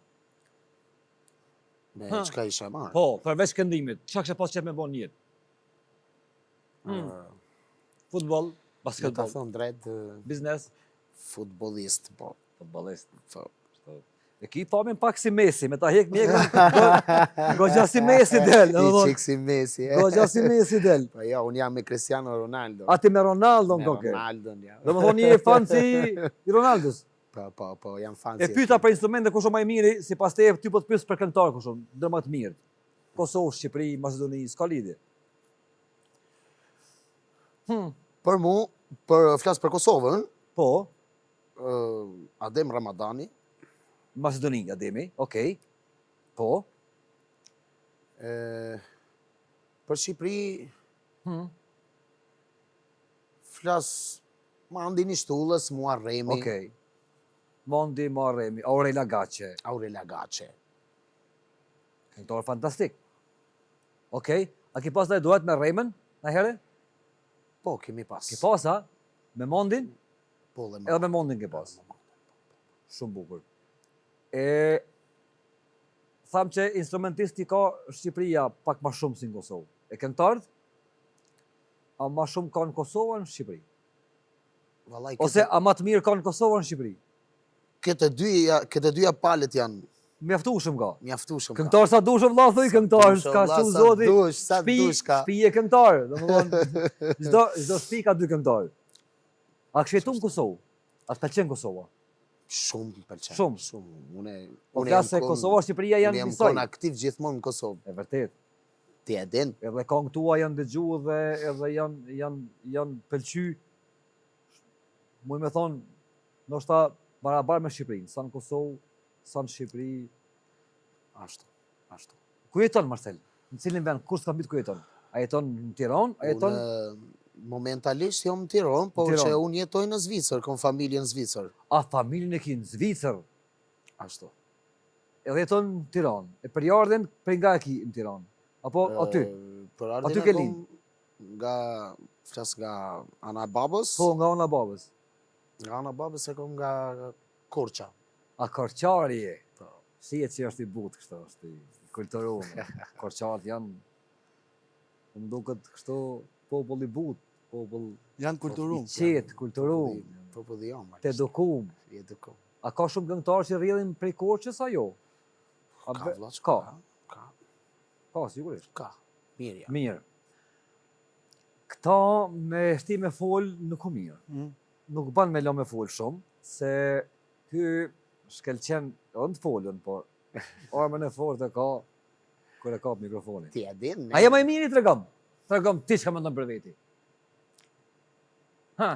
Me çka isha marrë? Po, përveç këndimit, çka kishe pas qef me bon jetë? Futboll, Me ta basketball, thonë drejt, biznes, futbolist, po. futbollist. Po. E ki pamin pak si Messi, me ta hek mjekën, gogja si Messi del. I qik si Messi. Gogja si Messi del. Po ja, unë jam me Cristiano Ronaldo. A ti me Ronaldo Me në koke. Ronaldon, ja. Do më thonë një fan si i Ronaldos. Po, jam fan E si. pyeta për instrumente kush më i miri, si pas te ty po të pyes për këngëtar kush do më të mirë. Kosovë, Shqipëri, Maqedoni, s'ka lidhje. Për mu, flas për Kosovën, Po, Adem Ramadani, Maqedoni, Ademi, okej. Po, për Shqipëri, flas Mandi Nishtullës, Muarremi, okej. Mondi Marremi, Aurela Gaçe, Aurela Gaçe. këngëtar fantastik. Okej, a ki pas dhe duhet me Remen, në herë? Po, kemi pas. Ki pas, a? Me Mondin? Po, dhe Edhe me Mondin ki pas. Shumë bukur. Tham që instrumentisti ka Shqipëria pak ma shumë si në Kosovë. E këngëtarët, a ma shumë ka në Kosovë në Shqipëri? Vallai, Ose a ma të mirë ka në Kosovë në Shqipëri? këtë dyja palët janë Mjaftueshëm ka. mjaftueshëm. Këngëtar sa dush vëlla thuj këngëtar, Dush, ka vëlla, shumë sa zoti. dush, sa dush ka. Shtëpi e këngëtar, domethënë çdo shtëpi ka dy këngëtar. A ke jetuar në Kosovë? A të pëlqen Kosova? Shumë më pëlqen. Shumë. Unë Po unë flas se Kosova, Shqipëria janë Unë jam njësoj. kon aktiv gjithmonë në Kosovë. E vërtet. Ti e din? Edhe këngët tua janë dëgjuar dhe edhe janë pëlqy. Muj me thonë, ndoshta barabar me Shqipërinë, sa në Kosovë, sa në Shqipëri. Ashtu. Ku jeton Marcel? Në cilin vend? Kur s'ka mbi ku jeton? A jeton në Tiranë? A jeton Momentalisht jam në Tiranë, po Tiranë. që unë jetoj në Zvicër, kam familje në Zvicër. a familjen e ki në Zvicër? Ashtu. Edhe jeton në Tiranë. E përjardhen prej nga e ki në Tiranë? Apo aty? Për Aty ardhin ke e kom lind? flas nga ana e babës. Po, nga ona babës. Nga ana e babës e kom nga Korça. A Korçari je? Po. Si e që është i butë kështu, është i kulturuar. Korçarët janë, më duket kështu, popull i butë, popull Janë kulturum. i qetë, kulturum, Populli jam. të edukum. Edukum. A ka shumë këngëtarë që rrjedhin prej Korçës a jo? A Ka be- vllaç, Ka, ka. sigurisht. Ka. Mirë ja. Mirë. Këta me shti me fol nuk u mirë. Nuk ban me lo me fol shumë, se ky shkelqen, o në të folën, por armën e fortë e ka, kër e kap mikrofonin. Ti e din? A jema i miri të regam? Të regam ti që ka më ndonë për veti. Ha,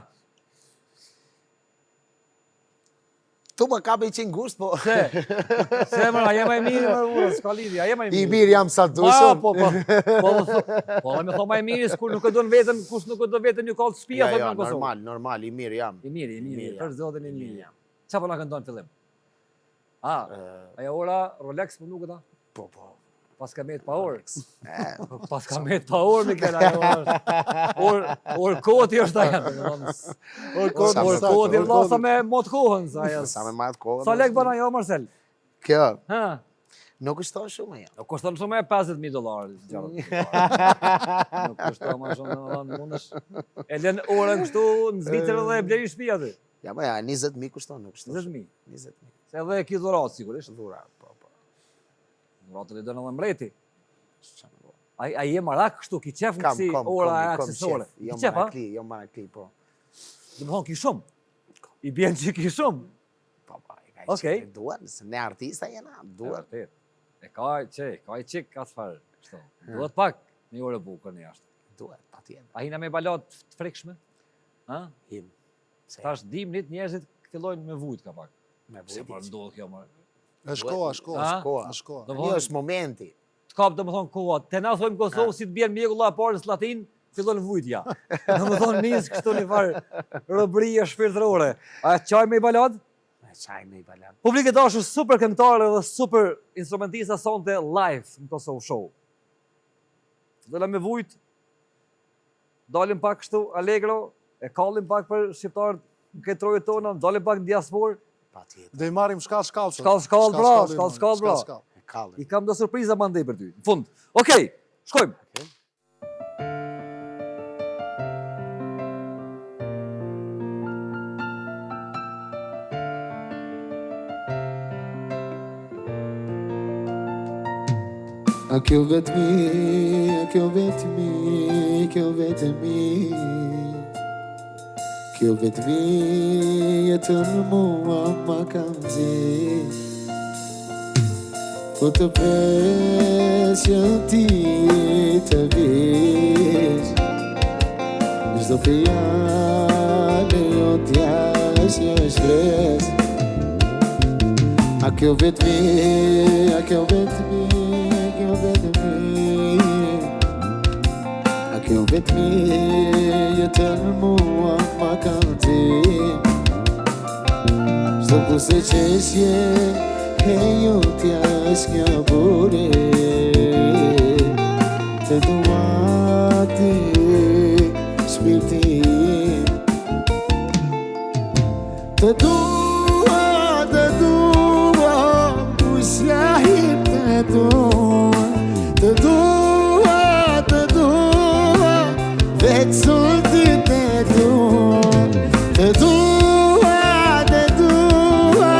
Tu më ka bëj qenë gusht, po. se mëra, a jema i miri më urë, s'ka lidhja, a jema i I miri. mirë jam sa Po, dushëm. dhe me thoma i miri, kur nuk e do në vetën, kush nuk e do vetën një kallë të spia, Ja, thot ja, në Kosovë. normal, i mirë jam. I miri, mirë, për zotin i i miri. mirë jam. Qa po nga këndon fillim? Aja ora, Rolex për nuk e ta? Po. Pas ka met pa orë. Pas ka met pa orë, Mikel, ajo orë koti është aja. Orë koti është lasa me mot kohën, sa aja. Sa me matë kohën. Sa lek bën ajo, Marcel? Kjo, Ha? nuk është shumë ja. Nuk kushton shumë e $50,000 gjatë. Nuk kushton më shumë, domethënë mundesh. E lën orën kështu në Zvicër dhe e bleri shtëpi aty. Ja, ma ja, 20.000 kushton, nuk kushton. 20.000. 20.000. Se edhe e ki dhuratë sigurisht. Dhura, po. Dhuratën e dënë edhe mbreti. A je marak kështu, ki qef në kësi ora e aksesore? Ki qef, a? Jo marakli, po. Dhe më thonë ki shumë. I bjen që ki shumë. Po, i ka Okej. që duan, se ne artista jena, duan. ka i qik, ka s'farë. Duhet pak një orë bukër në jashtë. Duhet, patjetër. A hina me balat të frikshme? Him. Tash dimnit njerëzit fillojnë me vujt ka pak. Me Se për ndodhë kjo marë. Është koha. Është koha. Një është momenti. Të kapë dhe më thonë koha. Te na thojmë Kosovë si të bjerë mjekulla e parës latin, fillon vujtja. Dhe më thonë nisë kështu një farë rëbërije shpirtërore. A qaj me i balad? Qaj me i balad. Publike dashur super këngëtare dhe super instrumentista sonte live në Kosovë Show. Fillojnë me vujt, dalim pak kështu allegro, e kallim pak për shqiptarët në këtë troje tona, dalim pak në diasporë. Patjetër. Dhe i marrim shkallë. Shkallë, bra. I kam do surpriza mandej për ty. Në fund. Okej, shkojmë. A kjo vetëmi, a kjo vetëmi, kjo vetëmi, kjo vetëmi jetën mua ma kanë zi. Po të pres që ti të vish, çdo fjallë jo t'jash një shpres. A kjo vetëmi, a kjo vetëmi, a kjo vetëmi jetën mua ma kanë zi. Çdo kurse qeshje e ju t'jash një bure, të dua ti shpirtin, të dua, ushjahim të dua, të dua, veç solti të dua, të dua,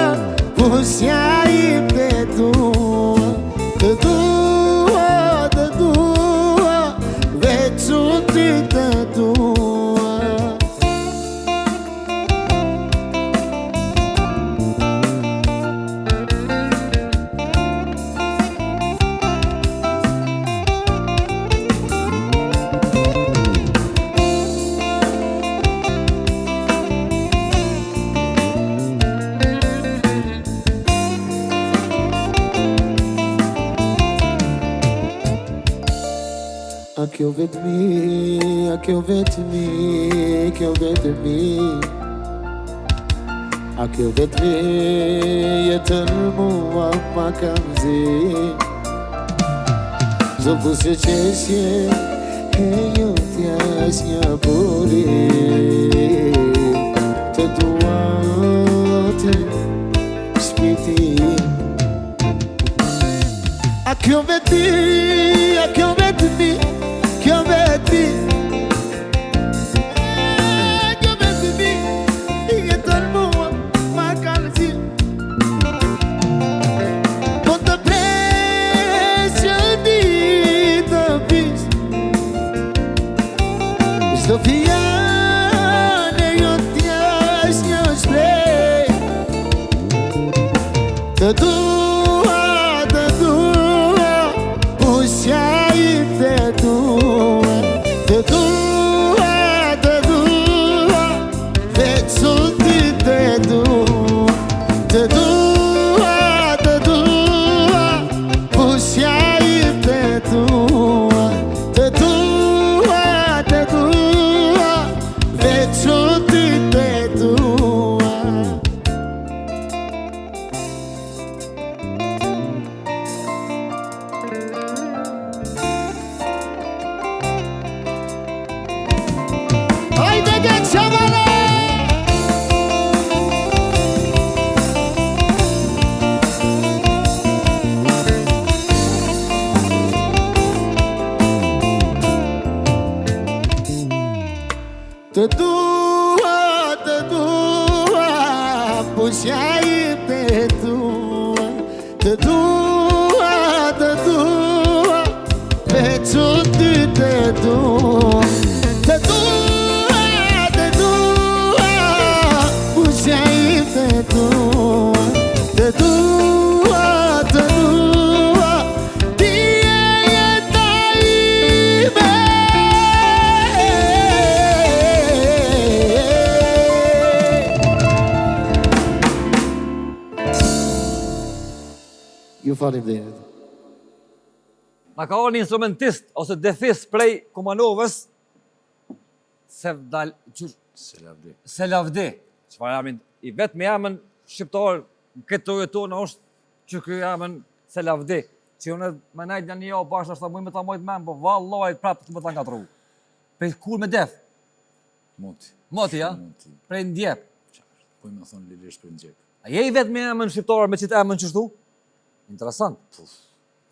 ushjahim të dua, të dua, veç solti të dua. A kjo vetëmi, a kjo vetëmi, kjo vetëmi, a kjo vetëmi jetën mua ma kanë zi. Çdo kurse qeshje e ju t'jash një buri, të dua ti shpirtin. A kjo vetëmi, a kjo vetëmi, kjo vetëmi, kjo vetëmi jetën mua ma kanë zi. Po të pres që ti të vish, çdo fjallë jo t'jash një shprej. Të dua, ushjahim të dua, të dua, veç solti të dua, të dua, ushjahim të dua, të dua, veç solti të dua. Hajde gjatë shabale! Të dua, ushjahim të dua, të dua, veç solti të dua, të dua, ushjahim të dua, të dua, Faleminderit. Na ka një instrumentist ose defis prej Kumanovës Selavdi. Çfarë jamin i vetmi jamën shqiptar në këtë trojë tonë është që ky jamën Selavdi. Që unë më najt janë jo bashkë është më ta mojt men, po vallahi prapë të më ta ngatru. Prej kur me def? Moti, ja? Prej ndjep. Po më thon lirisht për ndjep. A je i vetmi jamën shqiptar me çit emën çështu? Interesant.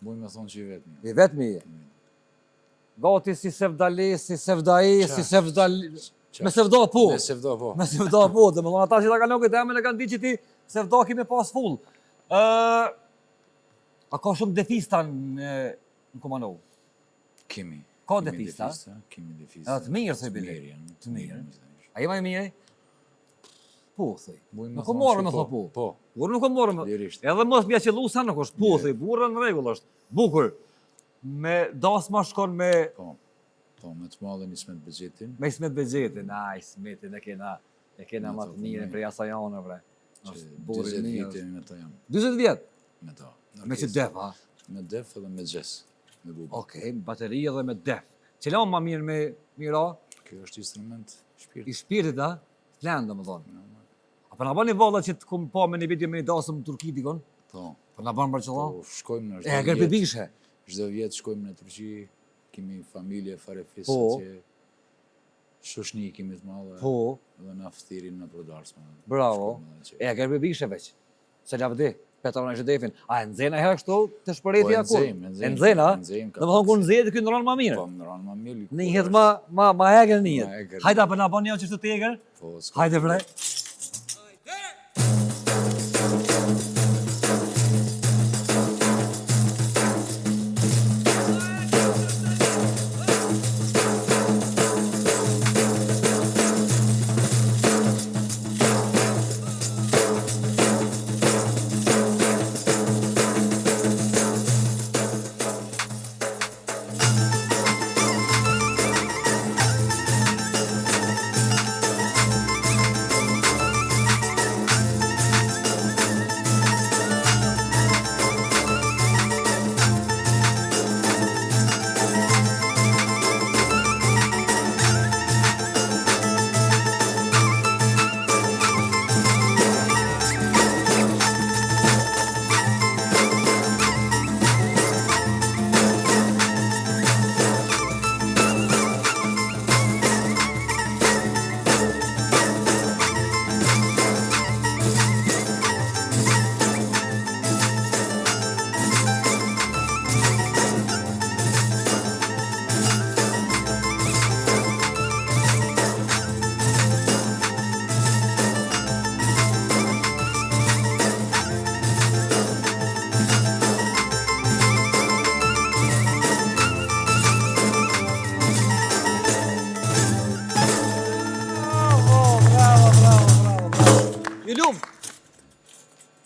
Muj me thonë që i vetëmi. I vetëmi je. Gati si Sevdali, si Sevdai, si Sevdali... Me Sevda po. Me Sevda po. Me Sevda po, dhe më thonë ata që ta kanë këtë emën e kanë di që ti Sevda ki me pas full. A ka shumë defista në Kumanovë? Kemi. Ka defista? Kemi defista. Të mirë, thëj bile. Të mirë. A jema e mirë? Po, thëj. Nuk o morë me thë po. Po. Burë nuk o morë me... Lirisht. Edhe mos mja që lusa nuk është po, thëj. Burë në regull është. Bukur. Me dasma shkon me... Po, me të madhe një Ismet Begjetin. Me Ismet Begjetin. Ismetin e kena ma të mirë prej asajanë, bre. Që 20 vite me ta jam. 20 vjetë? Me ta. Me që def, ha? Me def edhe me gjes. Me buba. Okej, bateri edhe me def. Qëla ma mirë me mira? Kjo është instrument shpirt. I shpirtit, ha? Flenë, dhe më thonë. A për nga bani valla që të kumë pa me një video me një dasëm në Turki dikon? Po. Për nga banë për qëlla? Po, shkojmë në E, kërë përbishe? Çdo vjet shkojmë në Turqi, kemi familje fare fisë Po. që shoshni kemi të madhe. Po. Dhe na fthirin në përdarsme. Bravo. E, kërë përbishe veç. Se lavdi, Petar në Shedefin. A, e nxena herë kështu të shpëreti akur? E nxena, Dhe më thonë ku nxehet këy në ranë ma mirë. Po, në ranë ma mirë. Në jetë ma eger në jetë. eger. Hajta për nga bën një që shtu të eger? Po, Hajde bre.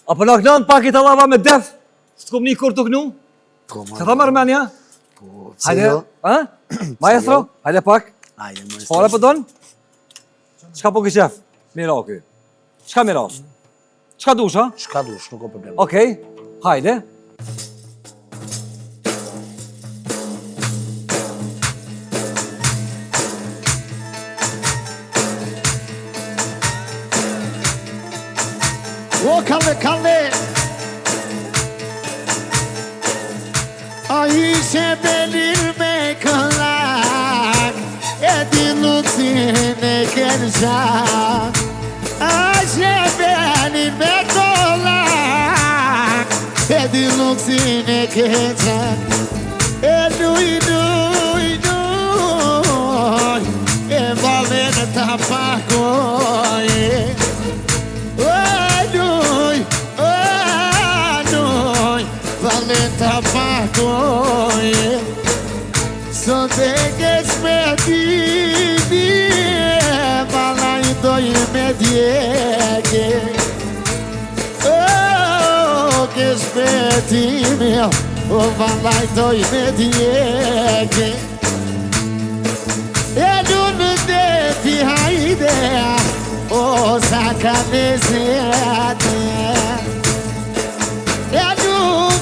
A për në kënën pak i të lava me def? Së të kom një kur të kënu? Se tha mërë menja? Hajde, ha? Maestro, hajde pak. Hajde, maestro. Fare për donë? Qka po këshef? Mira o këj. Qka mira? Qka dush, ha? Çka dush, nuk o problem. Okej, hajde. O, kalle! A ishe belir me këllak, e di luksin e kërshak. A ishe belir me këllak, e di luksin e kërshak. E nuj, e valen të pakoj. Valenta pagoje, só degues medini, valai doi mediege. Oh, que spetime, oh valai doi mediege. E non devi idea, oh sacanese. E non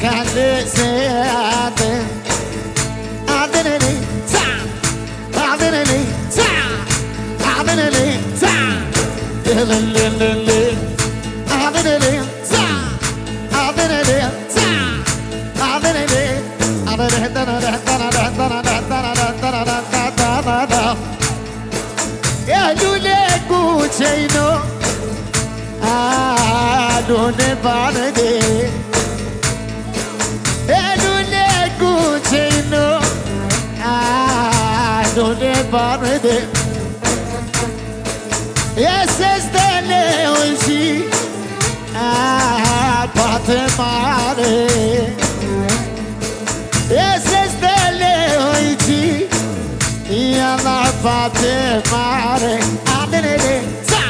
kale se ate Adenene ta Adenene ta Adenene ta Lelelelele Adenene ta Adenene ta Adenene Elule kucheino Adone barde Elule kucheino Adone barde Yes dele oji Pate mare Yes dele oji Yana pate mare Adenene ta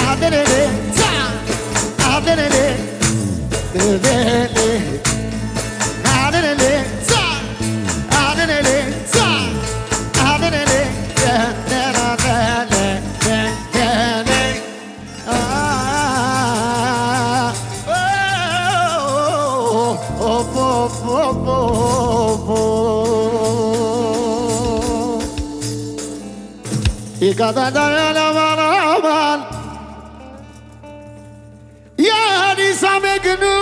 Adenene ta Adenene Adenene Adenene ta Adenene ta Adenene İkadadayanaman Yani samegnu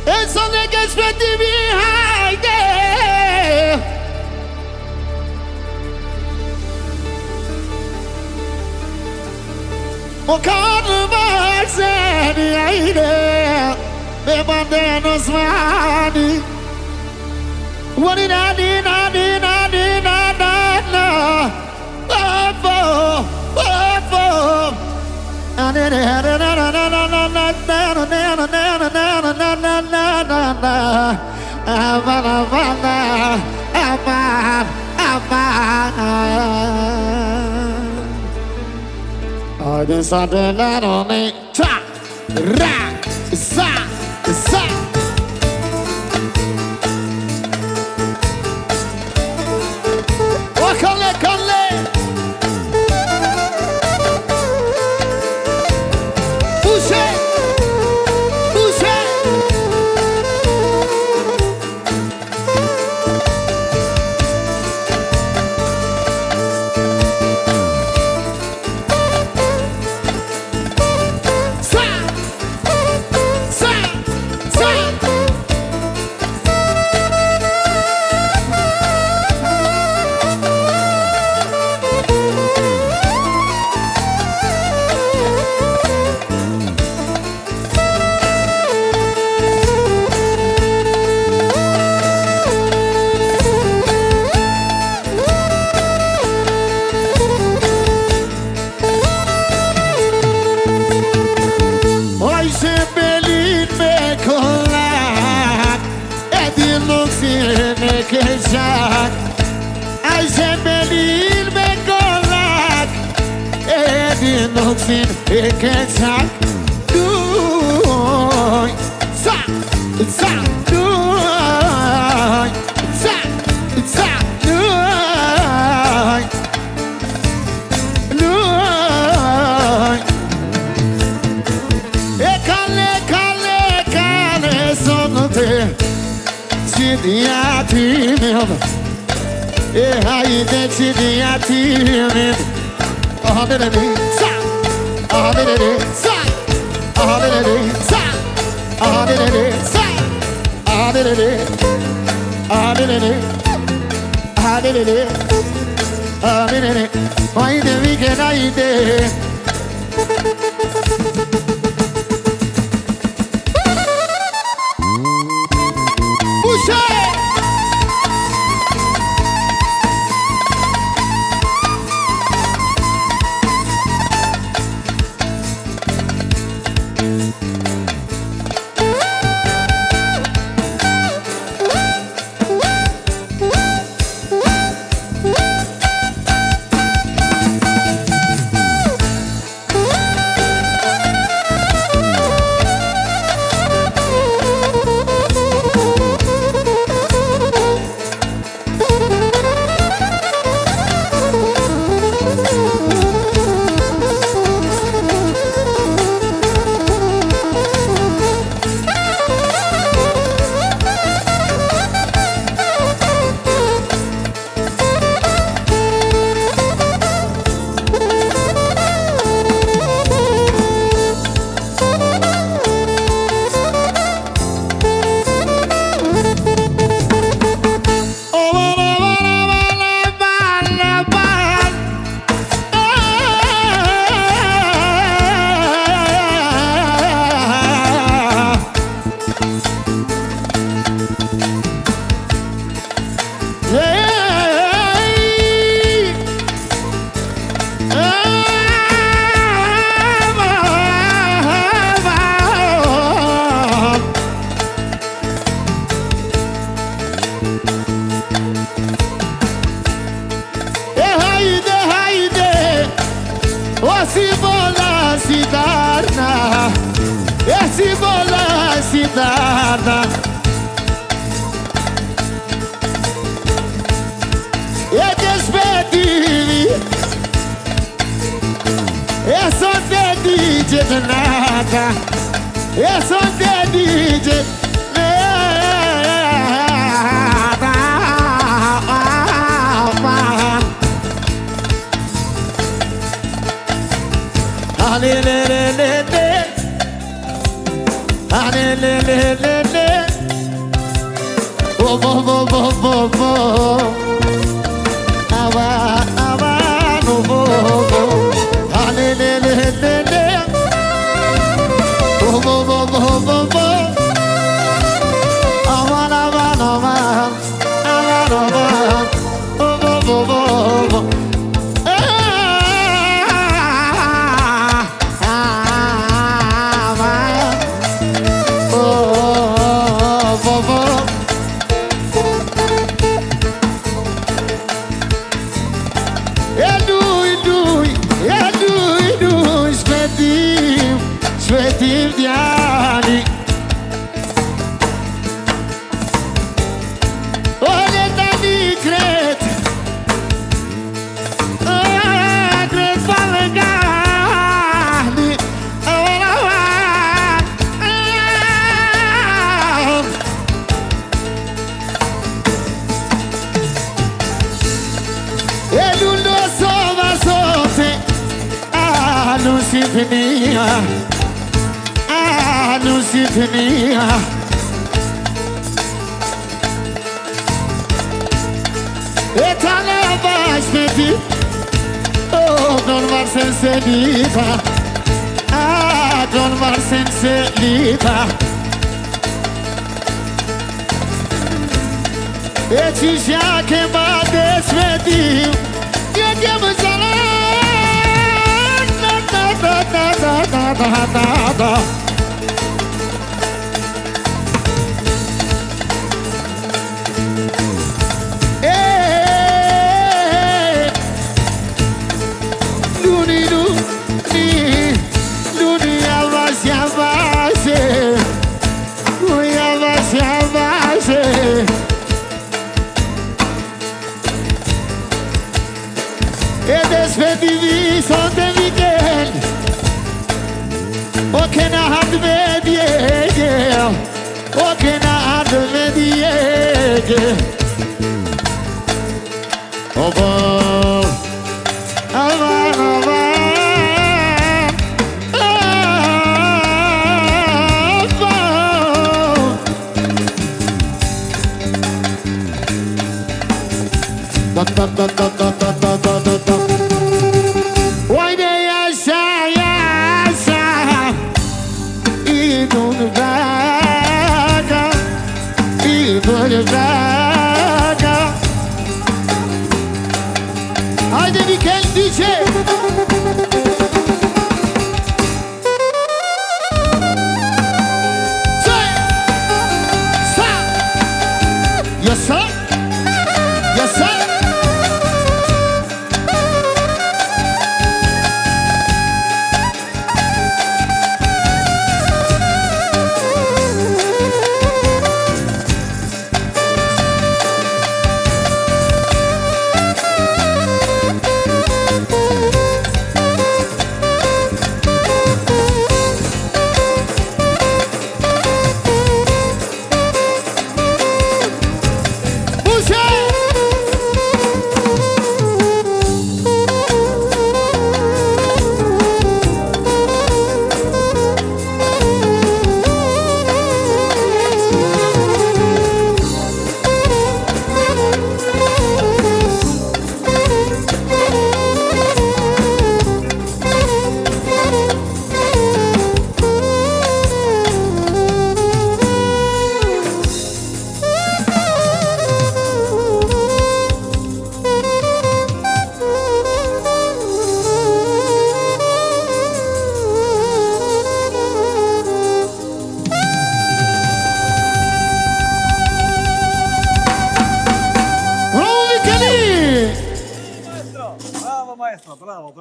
İnsanı geçmedi bir haydi O karnıma seni aile Ve benden Osmani Wani nani nani nani na na na Wafo Wafo Anene na na na na na na na na na na na na Aman aman aman aman Hadi sadeler onu ta ra sa sa O kalle kalle Buse Buse Kecak Ayşe belir me kolak Edin oksin kecak Duy Sa Sa Duy Sa Sa Duy Duy Kale kale kale sonute Çidiyatimim Haydi çidiyatimim Ahmereni sa Ahmereni sa Ahmereni sa Ahmereni sa Ahmereni Ahmereni Ahmereni Ahmereni Haydi bir kere haydi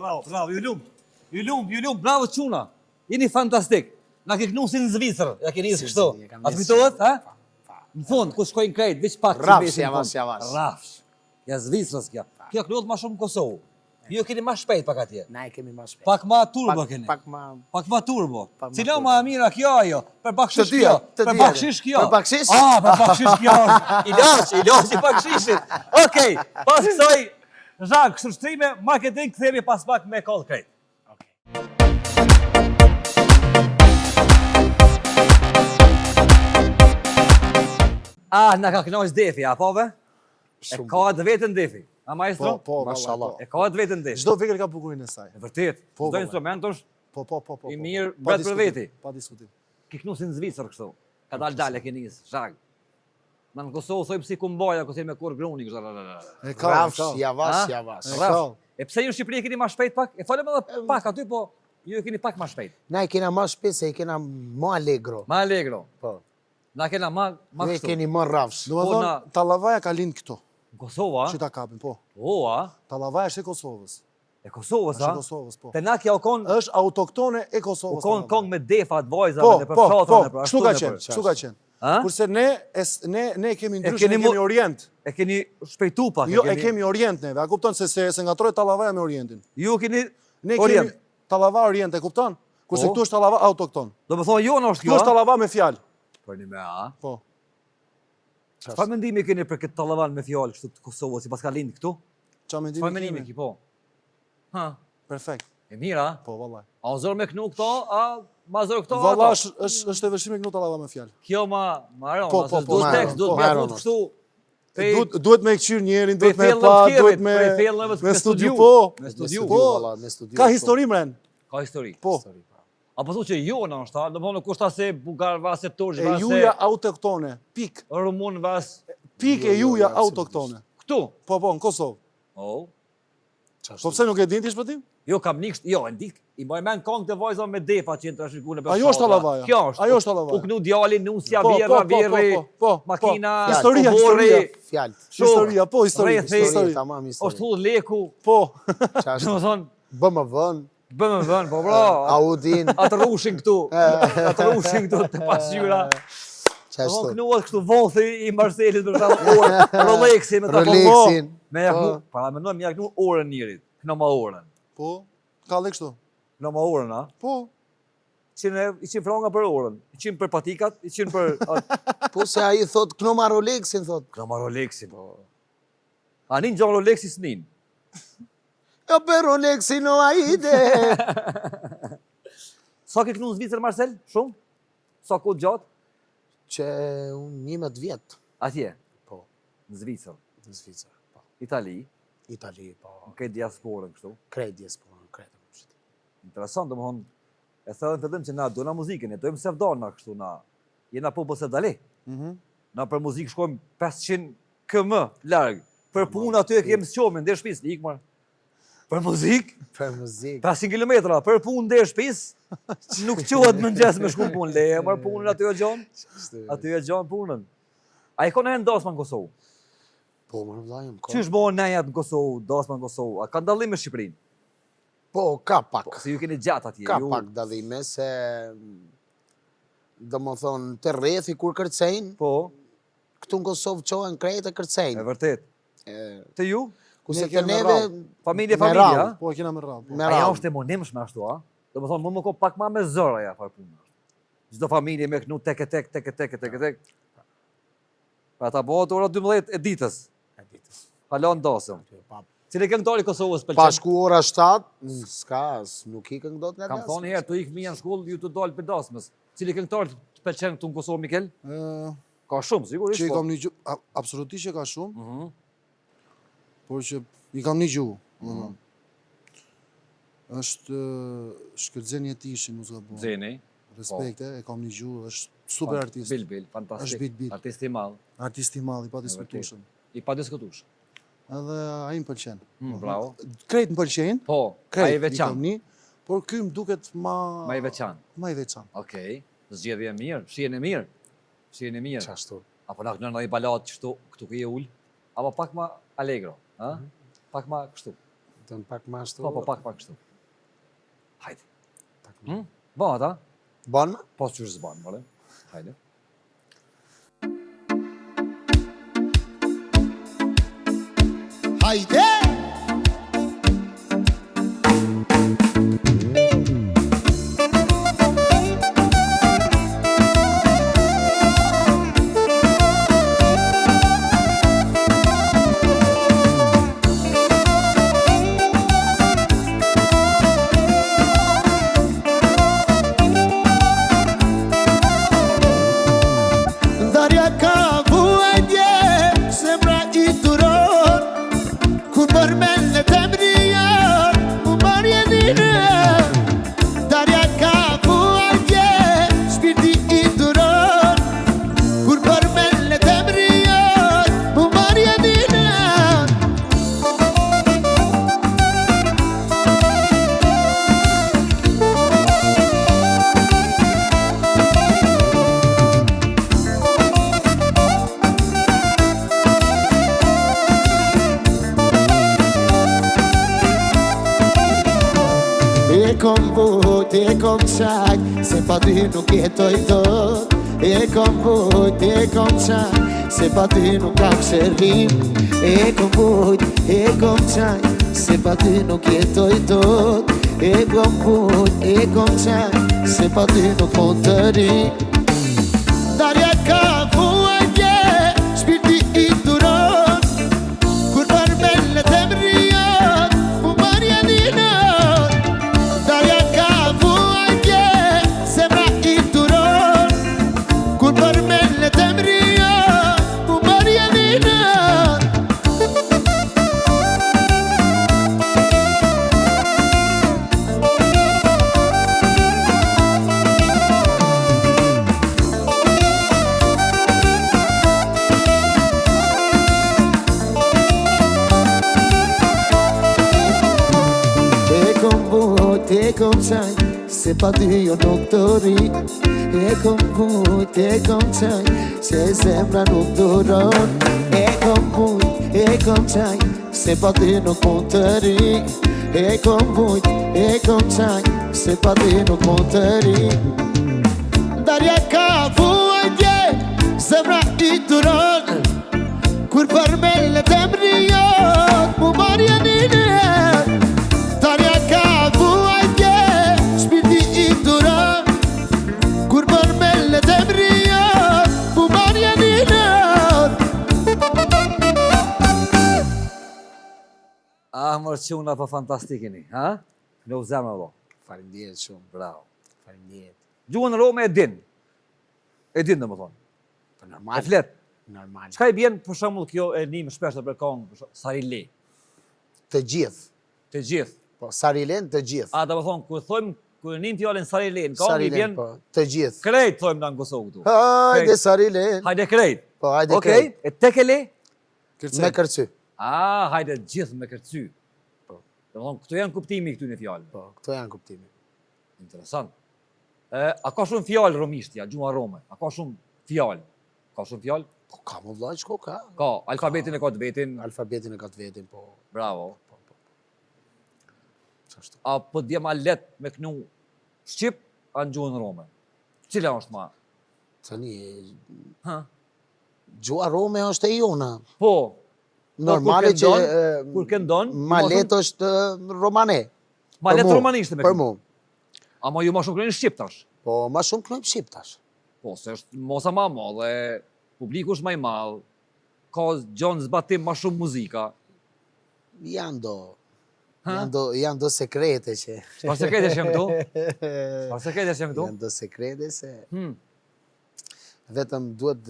bravo, ju lumb, bravo çuna. Jeni fantastik. Na ke knusin në Zvicër, ja keni nisë kështu. A të kujtohet, ha? Në fund, ku shkojnë krejt, veç pak Rafsh javash. Rafsh. Ja Zvicrës kja. Kjo knohet ma shumë në Kosovë. Ju keni ma shpejt pak atje. Na e kemi ma shpejt. Pak ma turbo keni. Pak ma turbo. Pak ma Cila turbo. ma e mira kjo ajo? Për bakshish Të dyja, kjo. të Për dyja. bakshish kjo. Për bakshish? Për bakshish kjo. Ilaç i bakshishit. Okej, pas kësaj Zhak, kështu marketing kthehemi pas pak me call krejt. Na ka kënaqur Defi, apo ve? E ka atë vetën Defi. A maestro? Po, mashallah. E ka atë vetën Defi. Çdo vegër ka bukurinë e saj. E vërtet. Po, Çdo po, instrument është Po. I mirë, Pa bret për diskutim, veti. Pa diskutim. ki knusin në Zvicër kështu. Ka dalë ke nis, Zhak. Na në Kosovë thojmë si kumbaja, ku si me kur gruni kështu. E ka. Rafsh javash. Raf. E pse ju në Shqipëri keni më shpejt pak? E falem edhe pak aty, po ju e keni pak më shpejt. Na e kena ma shpejt se e kena ma allegro. Ma allegro. Po. Na kena ma Ne kështu. keni ma rafsh. Do të na- thonë, Tallavaja ka lind këto. Në Kosovë, Që a? ta kapin, po. O, a? Tallavaja është e Kosovës. E Kosovës, Është e a? Kosovës, po. Te na kja u kon Është autoktone e Kosovës. kong Tallavaja. me defa të vojzave, Po, në për po, fshatrën, në për kështu ka ashtu, qenë, në për- kështu ka qenë. A? Kurse ne kemi ndryshë, keni ne kemi mo- orient. E keni shpejtu pak. Jo, e kemi orient neve, a kupton se ngatroj Tallavaja me orientin. Ju keni Ne orient. kemi Tallava orient, e kupton? Kurse Po. këtu është Tallava autokton. Do më thonë jo në është Këtu kjo, është a? Tallava me fjalë. Për një me, a? Po. Çfarë mendimi keni për këtë tallavan me fjalë kështu të Kosovës, sipas ka lind këtu? Çfarë mendimi Çfarë mendimi kemi? ki, po? Ha, Perfekt. e mira, Po, vallaj. a o zor me knu këto, a ma zor këto, Valla ato? është e vështirë me këtu Tallava me fjalë. Kjo ma aron, Po, se po, duhet ma tekst, aron, duhet po, me ma aron fut kështu. Pe- Duhet me këqyr njerin, duhet me thellën pa, të duhet kjerit, me prej thellëve me të studiu, studiu. po. Me studiu. Po. Me studiu. Ka histori mren. Ka histori. Po. A po thu që jo në është, a? Do më thonë kushta se bugar, vas e turq, E vas juja e autoktone. Pik. rumun, vas Pik e juja autoktone. këtu. Po, në Kosovë. Oh. Po pse nuk e din ti shpëtim? Jo, kam nikësht, jo, e ndik, i mbaj men kong të vajza me defa që jenë të shikune për Ajo është fshatra. Tallavaja. Kjo është. Ajo është Tallavaja. U knu djali, nusja, Po, birra, po, po, birri, po, po, po. makina, Historia, borri, historia. Fjalë. Historia, po, historia. Rrethi. Histori, tamam histori. është thudh leku, Po. do Çfarë? më thonë, BMW-n, bëmë vën, po bro, Audin, atë rrushin këtu, atë rrushin këtu të pasqyra. Do më çashtu. knuat kështu vothi i Marcelit për shkak orë, Rolexi me ta Rolexin. Me ja knu, para mendoj me ja knu orën njërit, kno ma orën. Po. Ka dhe kështu. Kno ma orën, a? Po. 100 franga për orën, 100 për patikat, 100 për Po se ai thot knoma Rolexin thot. kno ma Rolexin. A nin gjon Rolexi s'nin. Jo për Rolexin o ajde. Sa ke knu në Zvicër, Marcel? Shumë? Sa ku gjatë? Që unë 11 vjet. Atje, Po, në Zvicër, në Zvicër. Po, Itali, Itali, po, në këtë diasporën kështu. kredjes, po, kredje. Interesant, do më thonë, e thënë në fillim që na dojna muzikën, e dojmë se vdona kështu na. Jena po se dali. Na për muzikë shkojmë 500 km larg. Për punë aty e kemë sqomin, ndër shtëpis, lik marr. Për muzikë, Për muzikë. 500 kilometra, për punë ndër shtëpis, nuk quhet mëngjes me shku punë, le e marr punën aty e gjon. Aty e gjon punën. A i konë e ndosma në Kosovë? Po, më vllajëm, ko. Qysh bëhen nejat në Kosovë, dasma në Kosovë? A ka dallim me Shqipërinë? Po, ka pak. Po, se ju keni gjatë atje. Ka ju... pak dallime se do më thonë të rrethi kur kërcejnë, Po, këtu në Kosovë qohen krejt e e kërcejnë. vërtet. Të ju? Kurse Ne të kemi me neve rradh. Familje, me familje, rradh. a? Po, e kena me rradh. Po. me Aja radhë. është e monimshme ashtu, a? Do më thonë, më ko pak ma me zërë aja farë punë. Çdo familje me kënu tek. Pra ta bëhet ora 12 e ditës. E ditës. Halon dasëm. Pa- Cili këngëtari i Kosovës Pa pëlqen? shku ora 7, s'ka, nuk i këngë dot nga Kam dasma. thonë herë, tu ik fëmija në shkollë, ju të dalë për dasmës. Cili këngëtar të pëlqen këtu në Kosovë, Mikel? Ka shumë, sigurisht. Që i po. kam një gjuhë, absolutisht që ka shumë, Mhm. por që i kam një gjuhë. Është Shkëlzen Jetishin, mos gaboj. Zeni. Respekte, e kam një gjuhë, është super artist. Bil, fantastik. Është bil. Artist i madh, Artist i madh, i pa diskutueshëm. i pa diskutush. Edhe ai më pëlqen. Bravo. Krejt më pëlqejnë, Po, krejt ai i kam veçan. një, por ky më duket Ma i veçan. ma i veçan. Okej, zgjedhje e mirë, shihen e mirë. Shihen e mirë. Qashtu. Apo na kënon ndonjë ballatë kështu, këtu ku je ul, apo pak më allegro, ha? Pak më kështu. Vetëm pak më ashtu. Po, pak kështu. Hajde. Bon, ata? Bon? Po, që është zbanë, vale. Hajde. Hajde! Darja ka vuajtje, zemra i turon, kur mërmel në temrion, u marje dine. Darja ka vuajtje, shpirti i turon, kur mërmel në temrion, u marje dine. E kom vujt, e kom qaj, se pa ty nuk jetoj dot. E kom vujt, e kom qaj, se pa ty nuk kam shërim. E kom vujt, e kom qaj, se pa ty nuk jetoj dot. E kom vujt, e kom qaj, se pa ty nuk mund të ri. Darja ka vuajtje, shpirti i turon, kur përmel në temrion, mu marje dinot. Darja ka vuajtje, zemra i turon, kur përmel në temrion, mu marje dinot. E kom vujt, e kom qaj, se pa ty jo nuk të ri. E kom vujt, e kom qaj, se zemra nuk duron. E kom vujt, e kom qaj, se pa ty nuk mund të ri. E kom vujt, e kom qaj, se pa ty nuk mund të ri. Darja ka vuajtje, zemra i duron, kur përmel në temrion, mu marje dine. Darja ka vuajtje, shpirti i duron, kur përmel në temrion, mu marje dine. Mërë quna për fantastikini, ha? Në u zemë, do. Faleminderit shumë. Bravo. Faleminderit. Gjuhën Rome e din. E din, dhe më thonë. Po E normal. flet. Normal. Qka i bjen, për shembull, kjo e një shpesh të përkong, Sarili. Të gjithë. Të gjithë. Po Sarilen të gjithë. A, dhe më thonë, kur thojmë, kur njëm fjallin Sarili, në kong i Sarilen, bjen po, të gjithë. krejt, thojmë në në Kosovë këtu. Hajde Sarilen. Hajde krejt. Po hajde Okej, krejt. e tekeli? Me kërcy. Hajde gjithë me kërcy. Po. Dhe më thonë, këtu janë kuptimi këtu në fjallë. Po, këto janë kuptimi. Interesant. A ka shumë fjallë romishtja, gjuha Rome? A ka shumë fjallë? Ka shumë fjallë? Po ka më vllaj, çko ka? Ka, alfabetin e ka të vetin. Alfabetin e ka të vetin, po. Bravo. Çashtu. A po dje ma let me knu Shqip, a në gjuhën Rome? Cila është ma? Tani, Ha? gjua Rome është e jona. Po. Normale që Kur këndon, ma let është romane. ma për let mu, romanishte me Për knu. mu. Ama ju ma shumë kërën Shqip tash. Po, ma shumë knojmë Shqip tash. Po, se është mosa ma madhe, publiku është ma i madh, ka gjonë zbatim ma shumë muzika. Janë do... Ha? Janë do sekrete që... Par sekrete që këtu? Par sekrete që këtu? Janë do sekrete se... Hmm, Vetëm duhet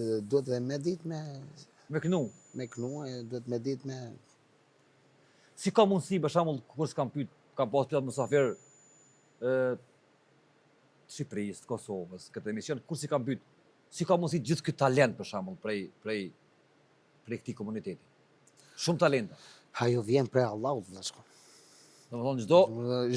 dhe me dit me... me knu. Me knu e duhet me dit me... Si ka mundësi, për shembull, kur s'kam pyet, kam pas pyet musafir të Shqipërisë, të Kosovës, këtë emision, kur si kam pyet, si ka mundësi gjithë këtë talent, për shembull, prej këtij komuniteti. Shumë talenta. Ajo vjen prej Allahut, vllazko. Domethënë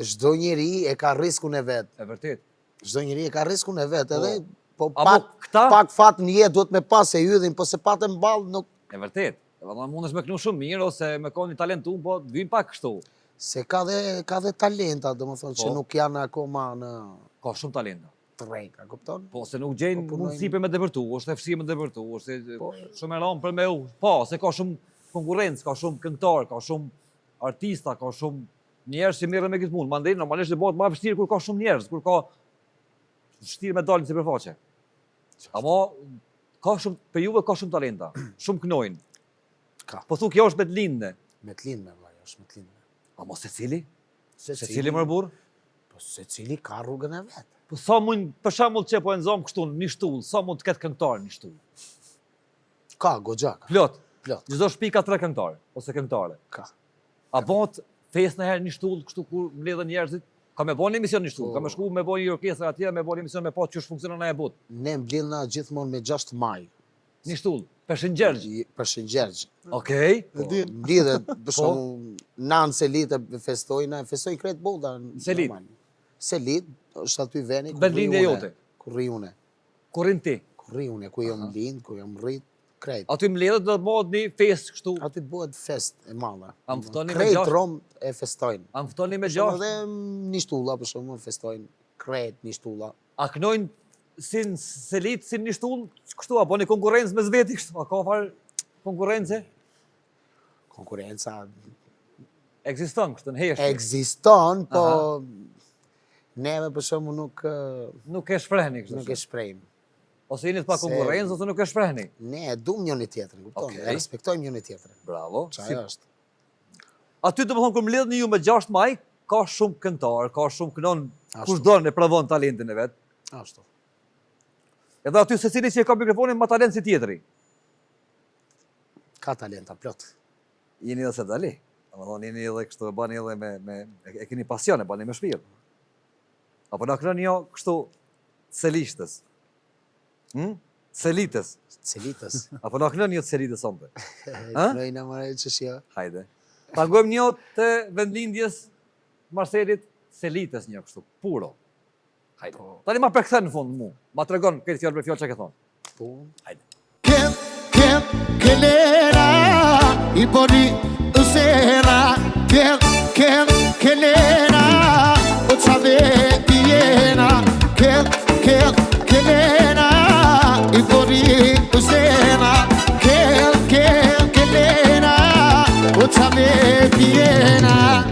Çdo njeri e ka riskun e vet. e vërtet. Çdo njeri e ka riskun e vet, edhe po Apo këta? pak fat në jetë duhet me pas se hydhin, po se patën ball nuk E vërtet. Mundesh me kënu shumë mirë, ose me koni talentu, po të vim pak kështu. Se ka dhe talenta, do më thonë, që nuk janë akoma në Ka shumë talenta. trejka, kupton? Po, se nuk gjenë mundësi për me dëvërtu, është efsi me dëvërtu, është shumë e ramë për me u. Po, se ka shumë konkurencë, ka shumë këngëtar, ka shumë artista, ka shumë njerëz që mirën me këtë mund. Mandej, normalisht dhe bëhet ma vështirë kur ka shumë njerëz, kur ka vështirë me dalin sipërfaqe. Ama, ka shumë, për juve ka shumë talenta, shumë kënojnë. Ka. Po thu kjo është me të lindë. Me të lindme, vllai, është me të lindme. Ama secili? Se Secili më burr? Po secili ka rrugën e vet. Po sa mund, për shembull që po e nxom kështu në një shtull, sa mund të ketë këngëtar në një shtull? Ka goxha. Plot. Plot. Çdo shtëpi ka 3 këngëtarë ose këngëtare. Ka. A bëhet festë herë një shtull kështu kur mbledhen njerëzit? Ka me bënë emision një shtull, ka me shku me bënë një orkestër atje, me bënë emision me pa ç'është funksionon ai botë. Ne mbledhna gjithmonë me 6 maj. Një shtull, Peshëngjergj. Për Shëngjergj. Okej. Mbledhet për shembull nanë Selit e festojnë krejt bolla. Selit. Selit është aty veni ku Berlindja jote. Ku rri unë. Kurin ti. Ku rri unë, ku jam lind, ku jam rrit, krejt. Aty mbledhet do të bëhet një festë kështu. Aty bëhet fest e madhe. A më ftoni me Krejt gjashtë? Rom e festojnë. A më ftoni me Shumë gjashtë? dhe një shtulla për shembull festojnë krejt një shtulla. A kënojnë si në Selit, si në një shtull, kështu, a bëni konkurrencë me zveti kështu, a ka farë konkurrencë? Konkurenca Ekziston kështu në heshtë. ekziston, po neve për shembull Nuk e shprehni kështu. nuk e shprehim. Ose jeni të pa konkurrencë, ose nuk e shprehni. Ne e duam njëri tjetrin, kupton? Okej. E respektojmë njëri tjetrin. Bravo. Çfarë është? Aty do të thonë kur mbledhni ju me 6 maj, ka shumë këngëtar, ka shumë kënon, Ashtu. kushdo e provon talentin e vet. Ashtu. Edhe aty secili që e ka mikrofonin ma talent si tjetri. Ka talenta plot. Jeni edhe se dali. Domethënë jeni edhe kështu e bani edhe e keni pasion, e bani me shpirt. Apo na kënon jo kështu celishtës. Celitës. Celitës. Apo na kënon jo celitës sonte. Noi na marrë çështja. Hajde. Tangojmë një të vendlindjes Marselit Celitës një kështu, puro. Hajde. Tani ma përkthen në fund mu. Ma tregon këtë fjalë për fjalë çka ke thonë. Po. Hajde. Que lera y poni usera que lera o sabe piena que lera y poni usera que lera o sabe piena.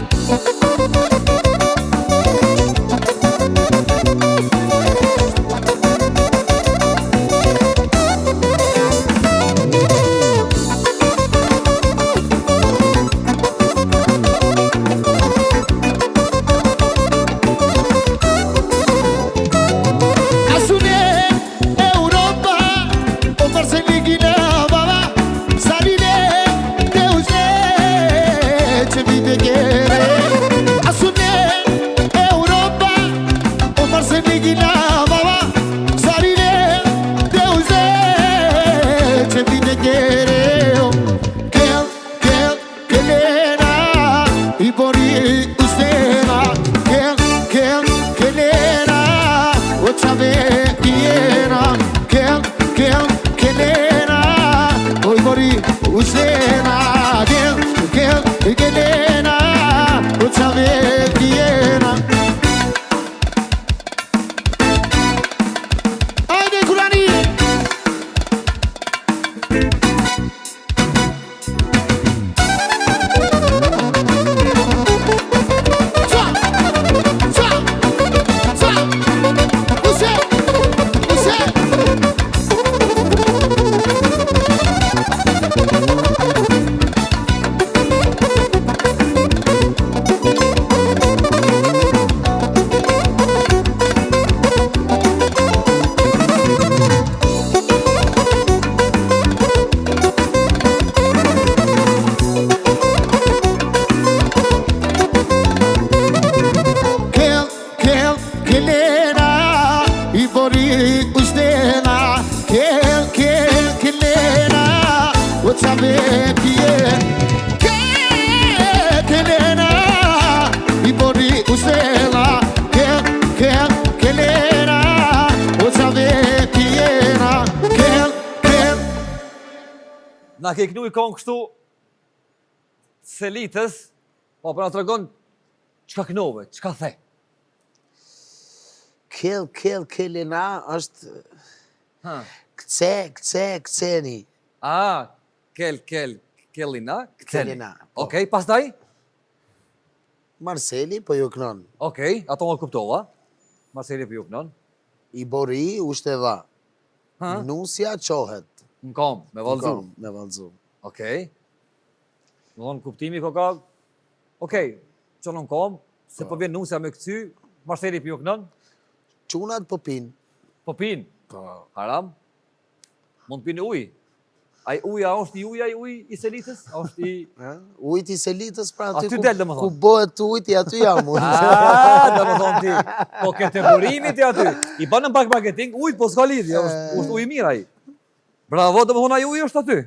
Na ke knu i kon kështu Selitës, po për na tregon çka knove, çka the. Kellina është Ha. Kceni. Kellina, Kellina, po. Okej, pastaj? Marceli, po ju kënon. Okej, ato më kuptova. Marceli për ju kënon. I bori ushte dha. Ha? Nusja qohet. Në kom, me vallëzu. Me valzum. Okej. Më thonë kuptimi ko ka. Okej, që në kom, se po vjen nusja me këcy, Marceli për ju kënon, Qunat po pin. po pin. Po. Haram. Mund pinë ujë. Ai uja është i uja i uj i Selitës? Është i... Ujt i Selitës, pra Aty aty del, domethënë. ku bëhet ujti, aty jam unë. Do më thonë ti, po këtë burimit e aty. I banë në pak marketing, ujt po s'ka lidhje, është uj mirë ai. Bravo, do më thonë ai uj është aty.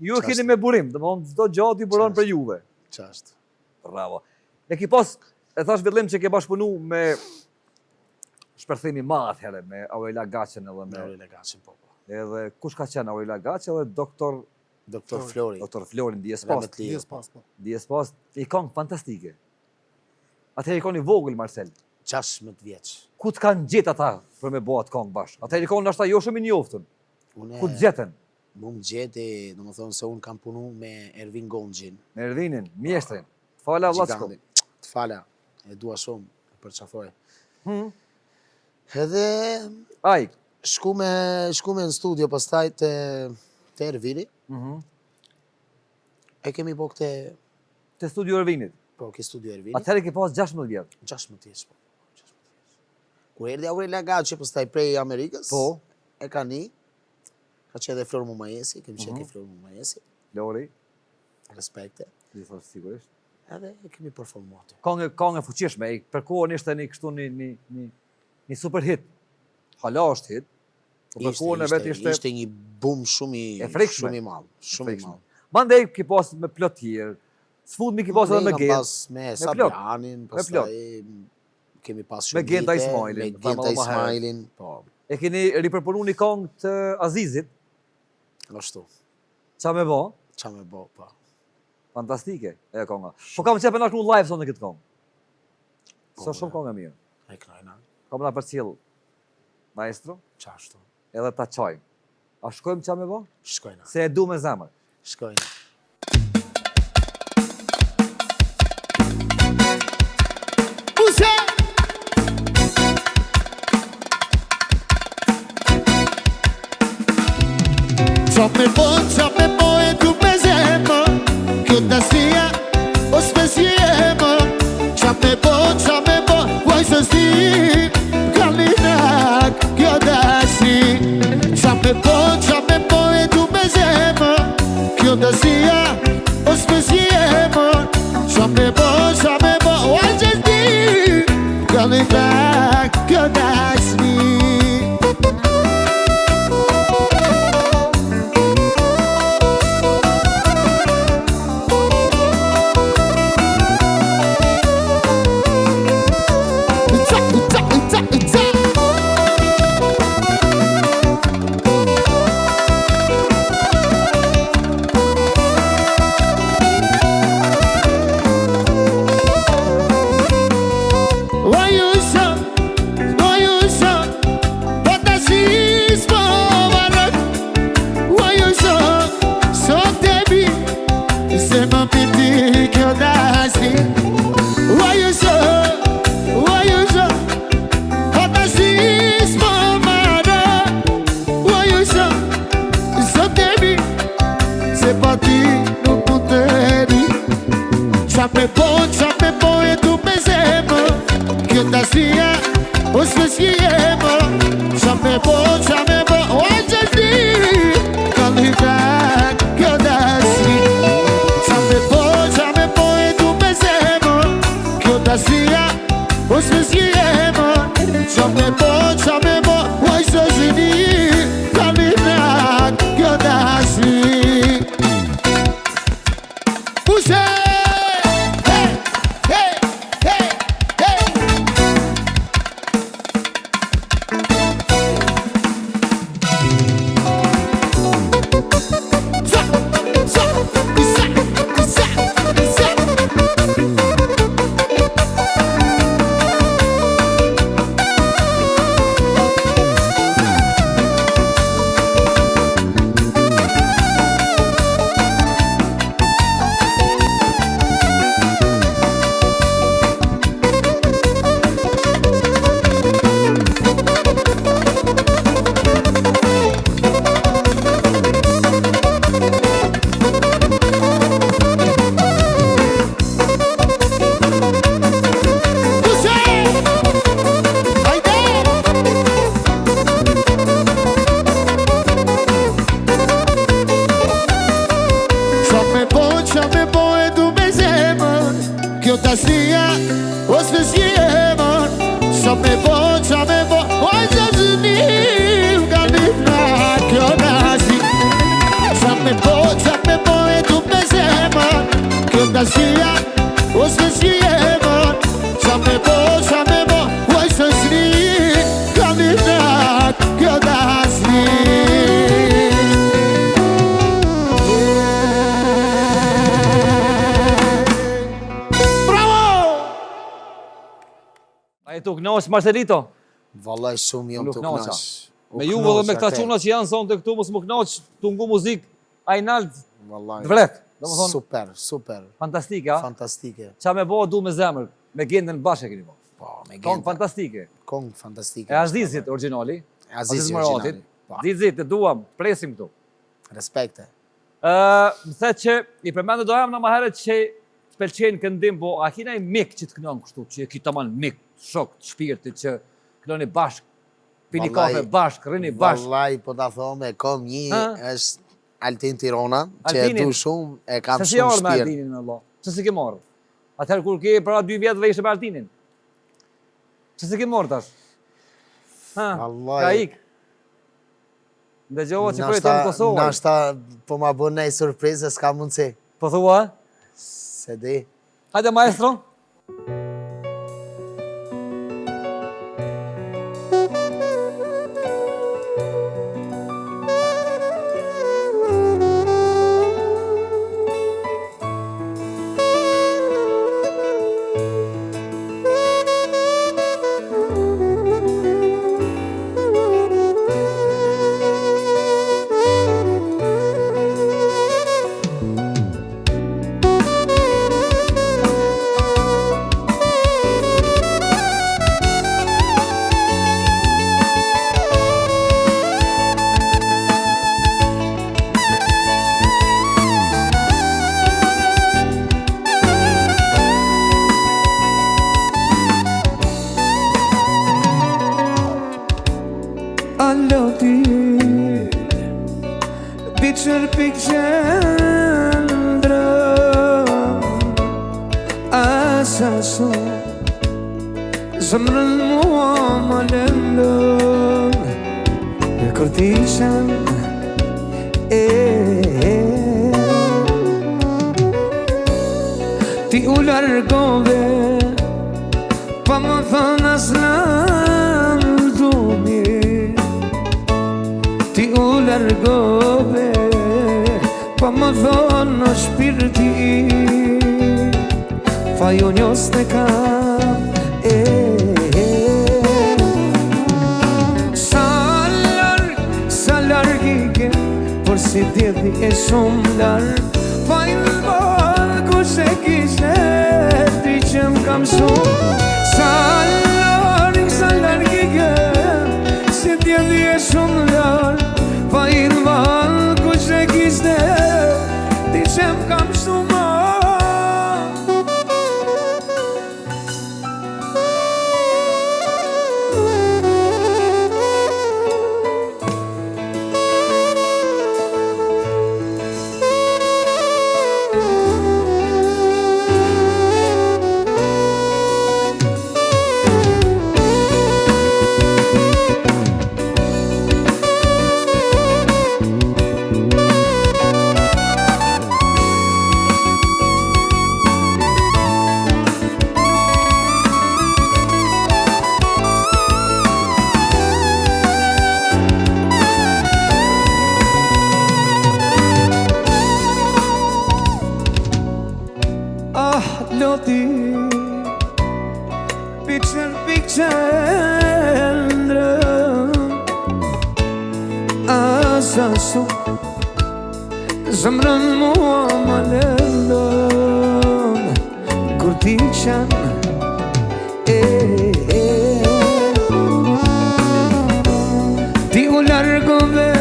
Ju e keni me burim, do më thonë çdo gjë aty buron për juve. Qashtë. Bravo. E ki pas, e thash fillim që ke bashkëpunu me shpërthimi madh herë, me Aurela Gaçën edhe Me me... ore legacin, po. Edhe kush ka qenë Aurela Gaçë edhe doktor Flori. Florin Diespas. Ramet Lio. Dies pas, po. Diespas, i këngë fantastike. Atëherë i koni vogël Marcel. 16 vjeç. Ku të kanë gjetë ata për me bëhat këngë bashkë? Atëherë i koni ndoshta jo shumë i njoftën. Ku të gjetën? Mu më gjeti, do më thonë se unë kam punu me Ervin Gongjin. Me Ervinin, mjeshtrin. Fala vllaçko. Gigantin. Të fala, e dua shumë, e përqafoj. Hmm. Edhe Aj. shku me në studio pastaj te Ervini. E kemi po këte, Te studio Ervinit. po ke studio Ervini. Atëherë ke pas 16 vjet. 16 vjeç, po. 16 vjeç. Kur erdhi Aurela Gaçi pastaj prej Amerikës, Po. e ka ni, ka që edhe Flor Mumajesi, kemi qenë Flor Mumajesi, Lori, respekte, i thos sigurisht. edhe e kemi performuar aty. Këngë fuqishme, për kohën ishte një kështu një super hit. Hala është hit. Po për kohën e vet Ishte një boom shumë E frikshme. shumë i madh, shumë i madh. Mandej ki pas me plot tjerë. Sfudmi ki pas edhe me Ne kam Gent. pas me plot. Sabianin, plot. pastaj kemi pas shumë Me Genta vite, Ismailin, me thamë Genta edhe më herë. Ismailin, po, E keni ripërpunu një këngë të Azizit. ashtu. Qa me bo? Ça me bo, po. Fantastike e kënga. Po kam qepe na kënu live sonë në këtë këngë. Së shumë këngë e mirë. E knajna, Kam na përcjell maestro, qashtu. edhe ta qojmë. A shkojmë qa me bo? Shkojna, Se e du me zemër. shkojna. Qa me po e du me zemë, kjo dasia o s'pesjeme. Qa me po, vaj së sti, kalinak kjo dasi. Qa me po e du me zemë, kjo dasia o s'pesjeme. Qa me po, vaj së sti, kalinak kjo dasi. Qa me po e du me zemë, kjo dasia o s'pesjeme. Qa me po, o e gjëzdi, kalinak kjo dasi. Qa me po e du me zemë, kjo dasia o s'pesjeme. Qa me po, o e gjëzdi, kalinak kjo dasi. Puxe! me bo, oj zaznim, ka livna kjo nazi. Qa me bo e du me zemën, kjo nazia, o së zjemën. Qa me bo, oj zaznim, ka livna kjo nazi. A e tu kënaqsh Marcelito? Vallaj shumë jam Nuk të kënaqa. kënash. Me ju edhe me këta çuna që janë sonë të këtu mos më kënaq, tu ngu muzikë Ajnald Vallaj. vlet. Domethënë Super. fantastike, a? Fantastike. Qa me bo du me zemër, me gendën bashkë e keni bo. Po, me Kong genda. fantastike. Kong fantastike. E Azizit originali. Azizi Maratit. originali. Po, Azizit, të duam, presim këtu. respekte. Më the që i përmendu do jam në maherët që të pëlqenë këndim, po a kina i mik që të kënon kështu, që e ki taman mik, shok, të shpirtit, që kënoni bashkë, pini Vallaj, kafe bashkë, rrini bashkë. Vallaj, po ta thome, kom një, Ha? është Altin Tirona, që e Altinin? du shumë, e kam Se si shumë arë me shpirë. Altinin, Allah? Që si ke marrë? Atëherë kur ke para 2 vjetë dhe ishe me Altinin? Që si ke marrë tash? Ha, Vallaj. ka ik. Ndëgjova që kërë të në Kosovë. Nashta, po ma bën nej surprizë, s'ka mundësi. Po thua, Se di. hajde maestro. Allo ti Biçër pik qendrë Asa so Zëmrën mua ma lëndën E kërtisën Ti u largove Pa më thënë as lëndumi Ti u largove Pa më thonë në shpirti Fa ju njës në kam Sa larg i ke Por si djedhi e shumë larg Fa i në bërë kush e kishte Ti që më kam shumë Sa larg i ke Si djedhi e shumë larg Pa i në bërë kush e kishte Ti që më kam shumë Loti Biçër pik qendrën Asa so Zëmrën mua ma lëndën Kur ti qanë Ti u largove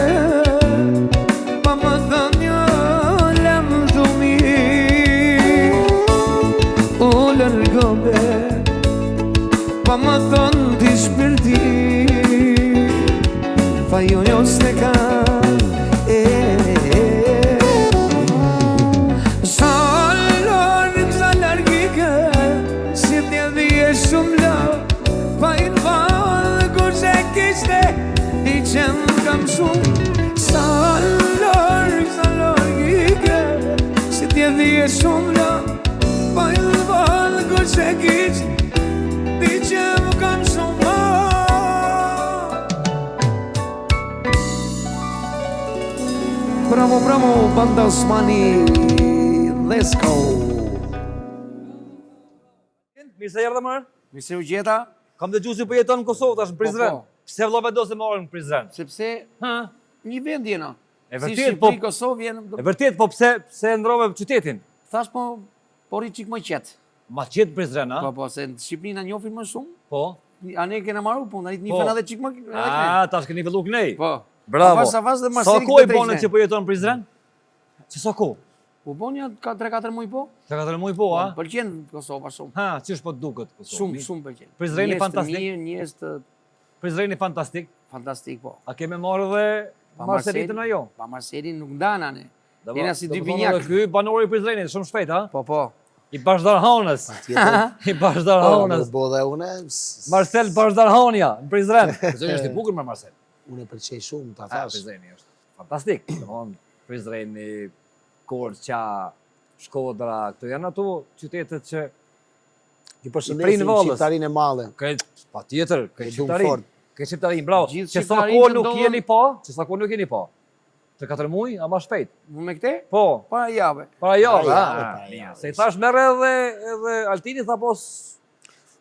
Pa më thënë një lëmdhumi U largove Pa më thonë t'i shpirti Fa ju njës në kam Sa larg i ke Si t'jedhi e shumë larg Pa i në që më kam shumë sa larg i ke si t'jedhi e shumë la pa i valë ku që kiq ti që më kam shumë Bravo, bravo, Banda Osmani, let's go Mirë se erdhe mërë. Mi se u gjeta? Kam dëgjuar se po jeton në Kosovë tash në Prizren. Po. Pse vëlla do se marrin në Prizren? Sepse Ha? një vend jena. E Si vërtet, Shqipëri, po. Kosovë jenë. E vërtet, po pse ndrove qytetin? Thash po ri qik më qetë. Ma qetë Prizren, a? Po, se në Shqipëri na njohin më shumë. Po. A ne kena marru punë, a një Po. fen edhe qik më edhe kene. Tash keni fillu knej. Po. Bravo. Avas dhe Sa Marseli kohë i këtë bone ishte. që po jeton në Prizren? Që sa kohë? Po bonja 3-4 muaj po. 3-4 muaj po, a? Pëlqen Kosova shumë. Ha, çish po duket Kosovë? Shumë pëlqen. Prizreni Njerëz të fantastik. mirë, njerëz të Prizreni fantastik. fantastik po. A kemi marrë dhe Marselitën ajo? Pa Marselin nuk ndana ne. Do Jena si do dy të thonë binjak. edhe Ky banori i Prizrenit shumë shpejt, ha? Po. I Bashdarhanës. I Bashdarhanës. Po dhe une, Marcel Bashdarhania në Prizren. Prizreni është i bukur me Marcel. une pëlqej shumë, ta Ah, thash. Prizreni është fantastik. Domthon Prizreni, Korça, Shkodra, këto janë ato qytetet që Ju I përshëndesim prinë Vallës. shqiptarin e madhe. patjetër, ke E dum shqiptarin. fort. Ke shqiptarin, bravo. Gjithë Që sa shqiptarin kohë që nuk ndodhen- jeni pa, që sa kohë nuk jeni pa. Të 4 muaj, ama shpejt. Me këte? Po, Para jave. para javë, Para ha. javë, para Mirë. javë. Se i thash merre edhe Altini tha po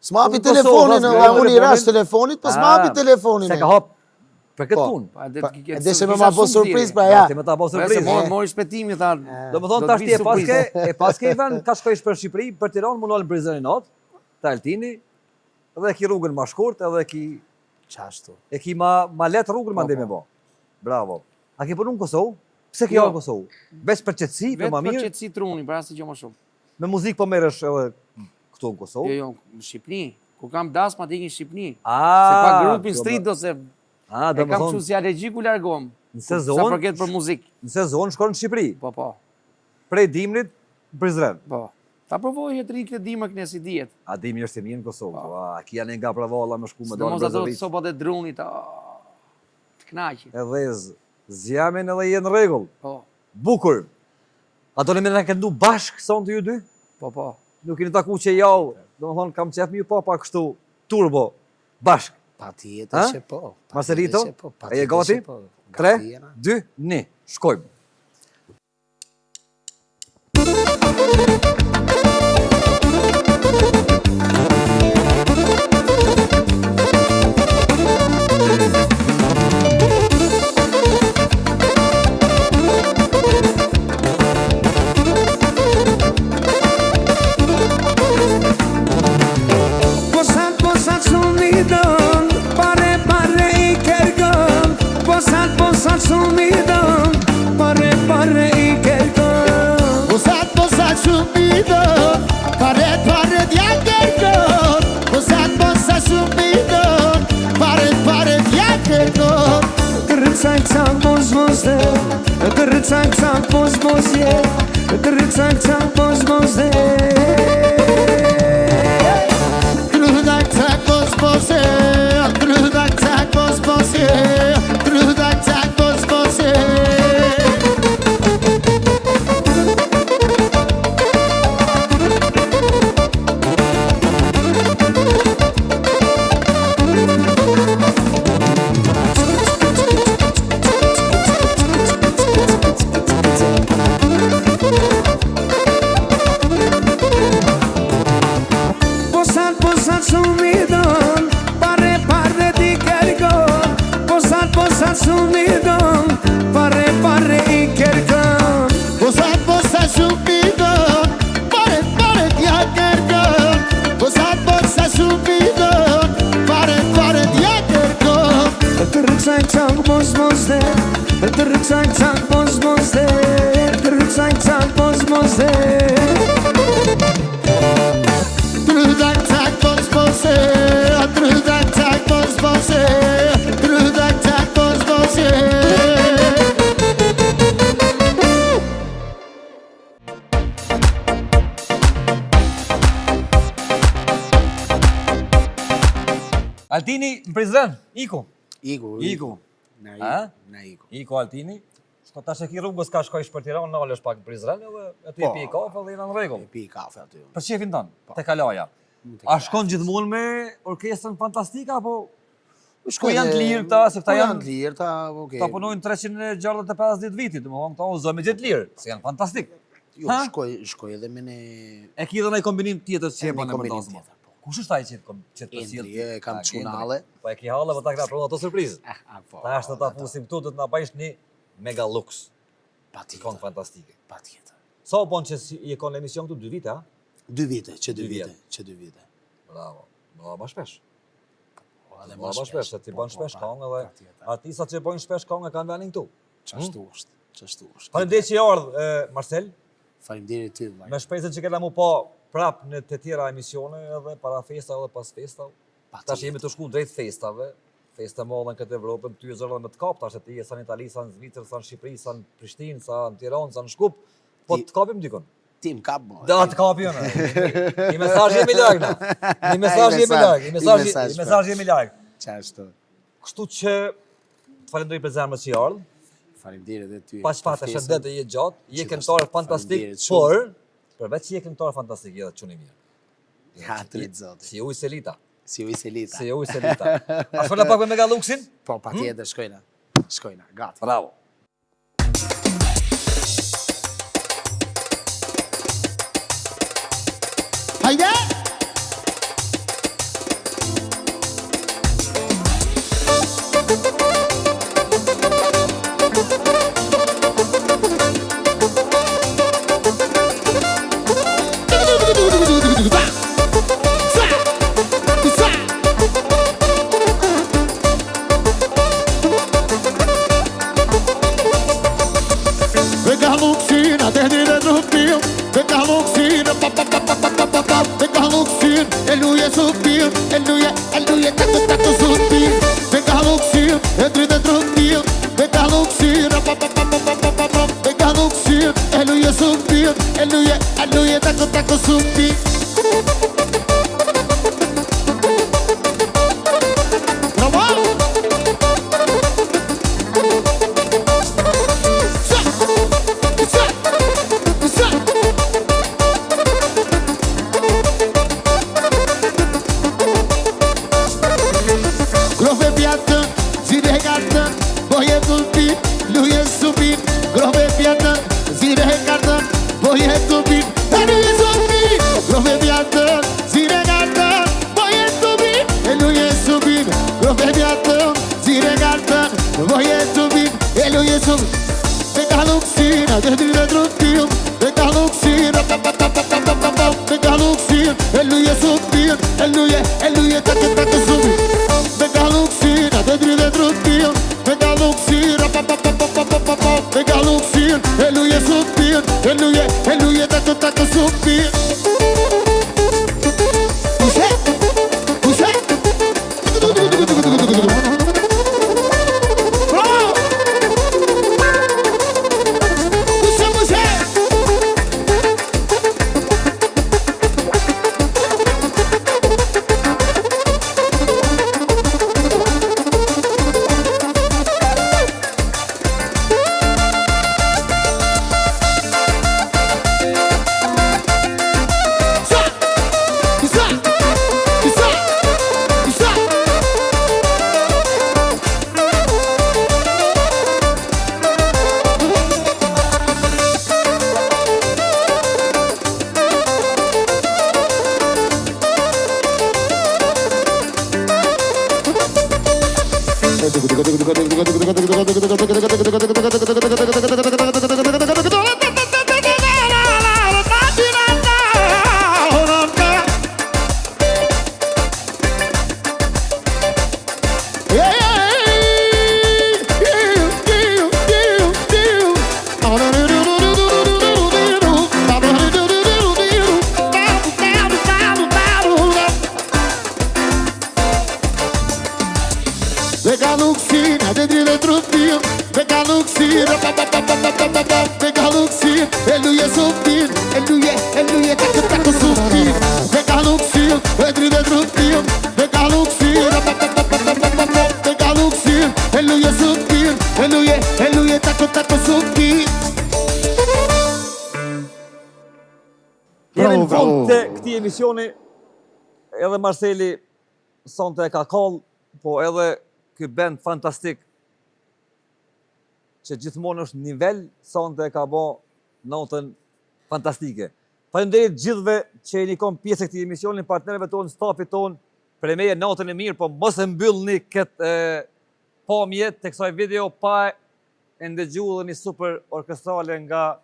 S'mapi Unë Kosovë, telefonin, s'ma unë i telefonin. ras telefonit, po s'mapi telefonin. Se ka hap për këtë Po. punë. E deshe me ma po surpriz, pra ja. Ti më ta bëu Surprizë. surprizë. Mori shpëtimi tha. Do më thonë tash ti e paske i vend ka shkojsh për Shqipëri, për Tiranë, më nolën Prizren natë, te Altini, edhe ki rrugën ma shkurt, edhe Qashtu. e ki ma let rrugën ma ndej me bo. Bravo. A ke punu në Kosovë? Pse ke Jo. javë në Kosovë? Bes për qetësi, për Vetë ma për mirë, qetësi truni, për asë gjë më shumë. me muzikë po merresh edhe këtu në Kosovë. Jo, në Shqipëni. Ku kam das, ma t'ik në Shqipëni. Se Ah, pa grupin street do se do e më kam thonë, kështu si alergjiku largohem. në Sa sezon, përket për muzikë. në sezon shkon në Shqipëri, Po. prej dimrit në Prizren. Po. Ta provoj jetë rritë të dimër këne si dijet. A dimi është i mirë në Kosovë. A ki janë nga pravalla me shku me Do dorë mos ato Brezovic. sopat e drunit. Të knaqi. Edhe zjamin edhe jenë rregull. Po. Bukur. A do në me në këndu bashkë son të ju dy? Po. Nuk keni taku që jau, do më thonë kam qef mi pa kështu turbo, bashkë. Pa Ha? tjetër që po. pa Marcelito, tjetër që po, pa e je tjetër gati? që po. 3, Gati jena. 2, 1, shkojmë. Posat shumë i dëm, pare i kërgëm. Posat shumë i dëm, pare i kërgëm. Posat shumë i do, pare t'ja kërkon. Posat shumë i do, pare t'ja kërkon. Kërcak boz boze, kërcak boz boze, kërcak boz boze. Trudak tak boz boze, trudak tak boz boze, trudak tak boz boze. Posat shumë i dëm, pare t'i kërkon. Posat shumë i dëm, pare i kërkon. Posat shumë i do, pare t'ja kërkon. Posat shumë i do, pare t'ja kërkon. Kërcak boz boze, kërcak boz boze, kërcak boz boze. Trudak tak boz boze, trudak tak boz boze, trudak tak boz boze. Altini në Prizren, iku. Iku. Iku. Na iku. Iko Altini. Shko tash e ki rrugës ka shkojsh për Tiranë, nalesh pak për Prizren edhe aty e pi kafe dhe jena në rregull. Pi kafe aty. Për shefin ton, te Kalaja. A shkon gjithmonë me orkestrën fantastike apo ku janë të lirë këta, se këta janë të lirë, ta, okay. Ta punojnë 365 vitit, domethënë këta o zë me gjithë lirë, se janë fantastik. Jo, shkoj edhe me ne... E ki edhe në kombinim tjetër që e bën e përdasmë. Kush është ai që të përcjell? E kam çunale. Po e ki hallë, po ta kena prodhuar ato surprizë. Po. Tash do ta fusim këtu, do të na bësh një mega lux. Patjetër. Kon fantastike. Patjetër. Sa bën që je kon në emision këtu 2 vite, a? 2 vite, që 2 vite. Bravo. Bravo shpesh. Edhe Ma shpesh, se ti bën shpesh këngë edhe artistat që bojnë shpesh këngë kanë vënë këtu. Çashtu është. Faleminderit që erdh Marcel. Faleminderit ty. Me shpresën që kena mu pa prap në të tjera emisione edhe para festave edhe pas festave. Tash jemi të shku drejt festave. Festa modhe në këtë Evropën, ty e zërë dhe me të kap, tash e ti e sa në Itali, sa në Zvicër, sa në Shqipëri, sa në Prishtinë, sa në Tiranë, sa në Shkup. Po të kapim dikon. Ti më kap, bo. Da, të kapim, i mesazh jemi larg na. I mesazh jemi larg. Çashtu. Kështu që të falenderoj për zemrën që ardh. Faleminderit edhe ty. Pas fatë shëndet e je gjatë, je këngëtar fantastik, por përveç që je këngëtar fantastik, je edhe çuni mirë. Ja, trit zoti. Si uj Selita. Si uj Selita. A shkojna pak me Mega Luxin? Po, patjetër shkojna. Gati. Bravo. Hajde! Ele ia subir emisioni, edhe Marceli sonte e ka koll, po edhe ky band fantastik që gjithmonë është nivel, sonte e ka bë notën fantastike. Faleminderit gjithëve që jeni kon pjesë e këtij emisioni, partnerëve tonë, stafit tonë, premeje notën e mirë, po mos e mbyllni këtë pamje të kësaj video pa e ndëgjuar një super orkestrale nga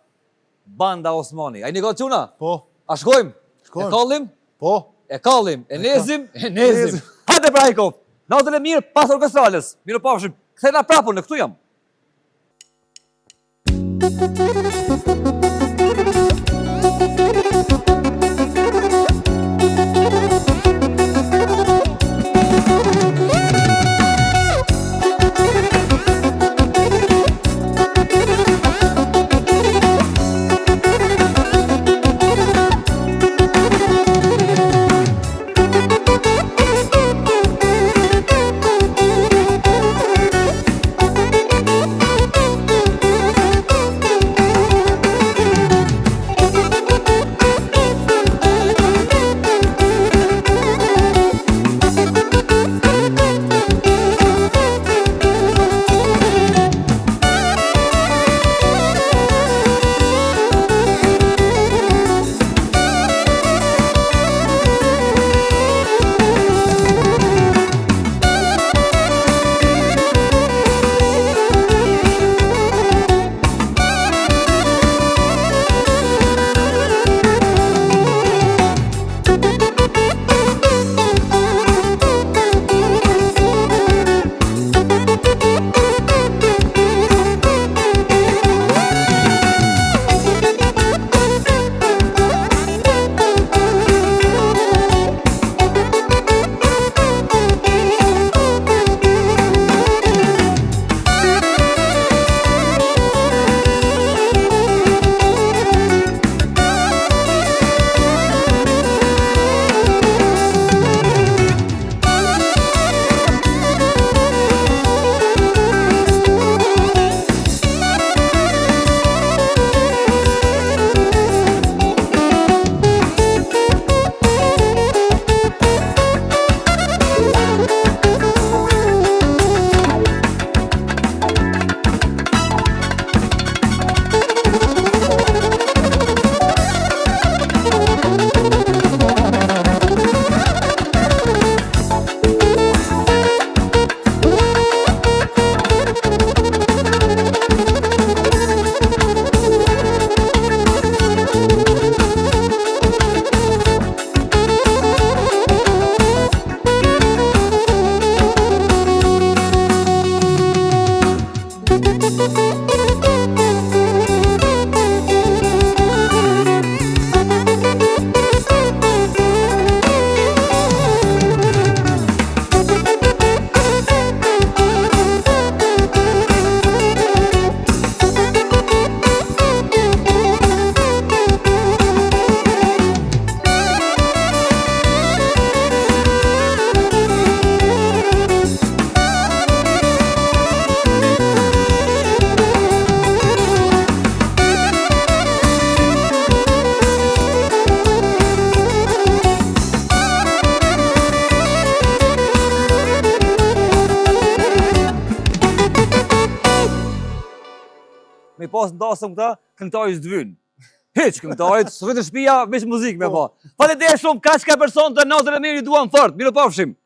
Banda Osmani. A jeni gati çuna? Po. A shkojmë? Shkojmë. E kallim? Po. E kallim, e nezim, e nezim. Hajde Brajkov, natën e mirë pas orkestrales. Mirupafshim. Kthena prapun, në këtu jam. Me pas ndasëm këta, këngëtari s'dvyn. Hiç këngëtarit, s'rritë në shtëpia, veç muzikë me pa. Faleminderit shumë, kaq ka person të natën e mirë, ju duam fort. Mirupafshim.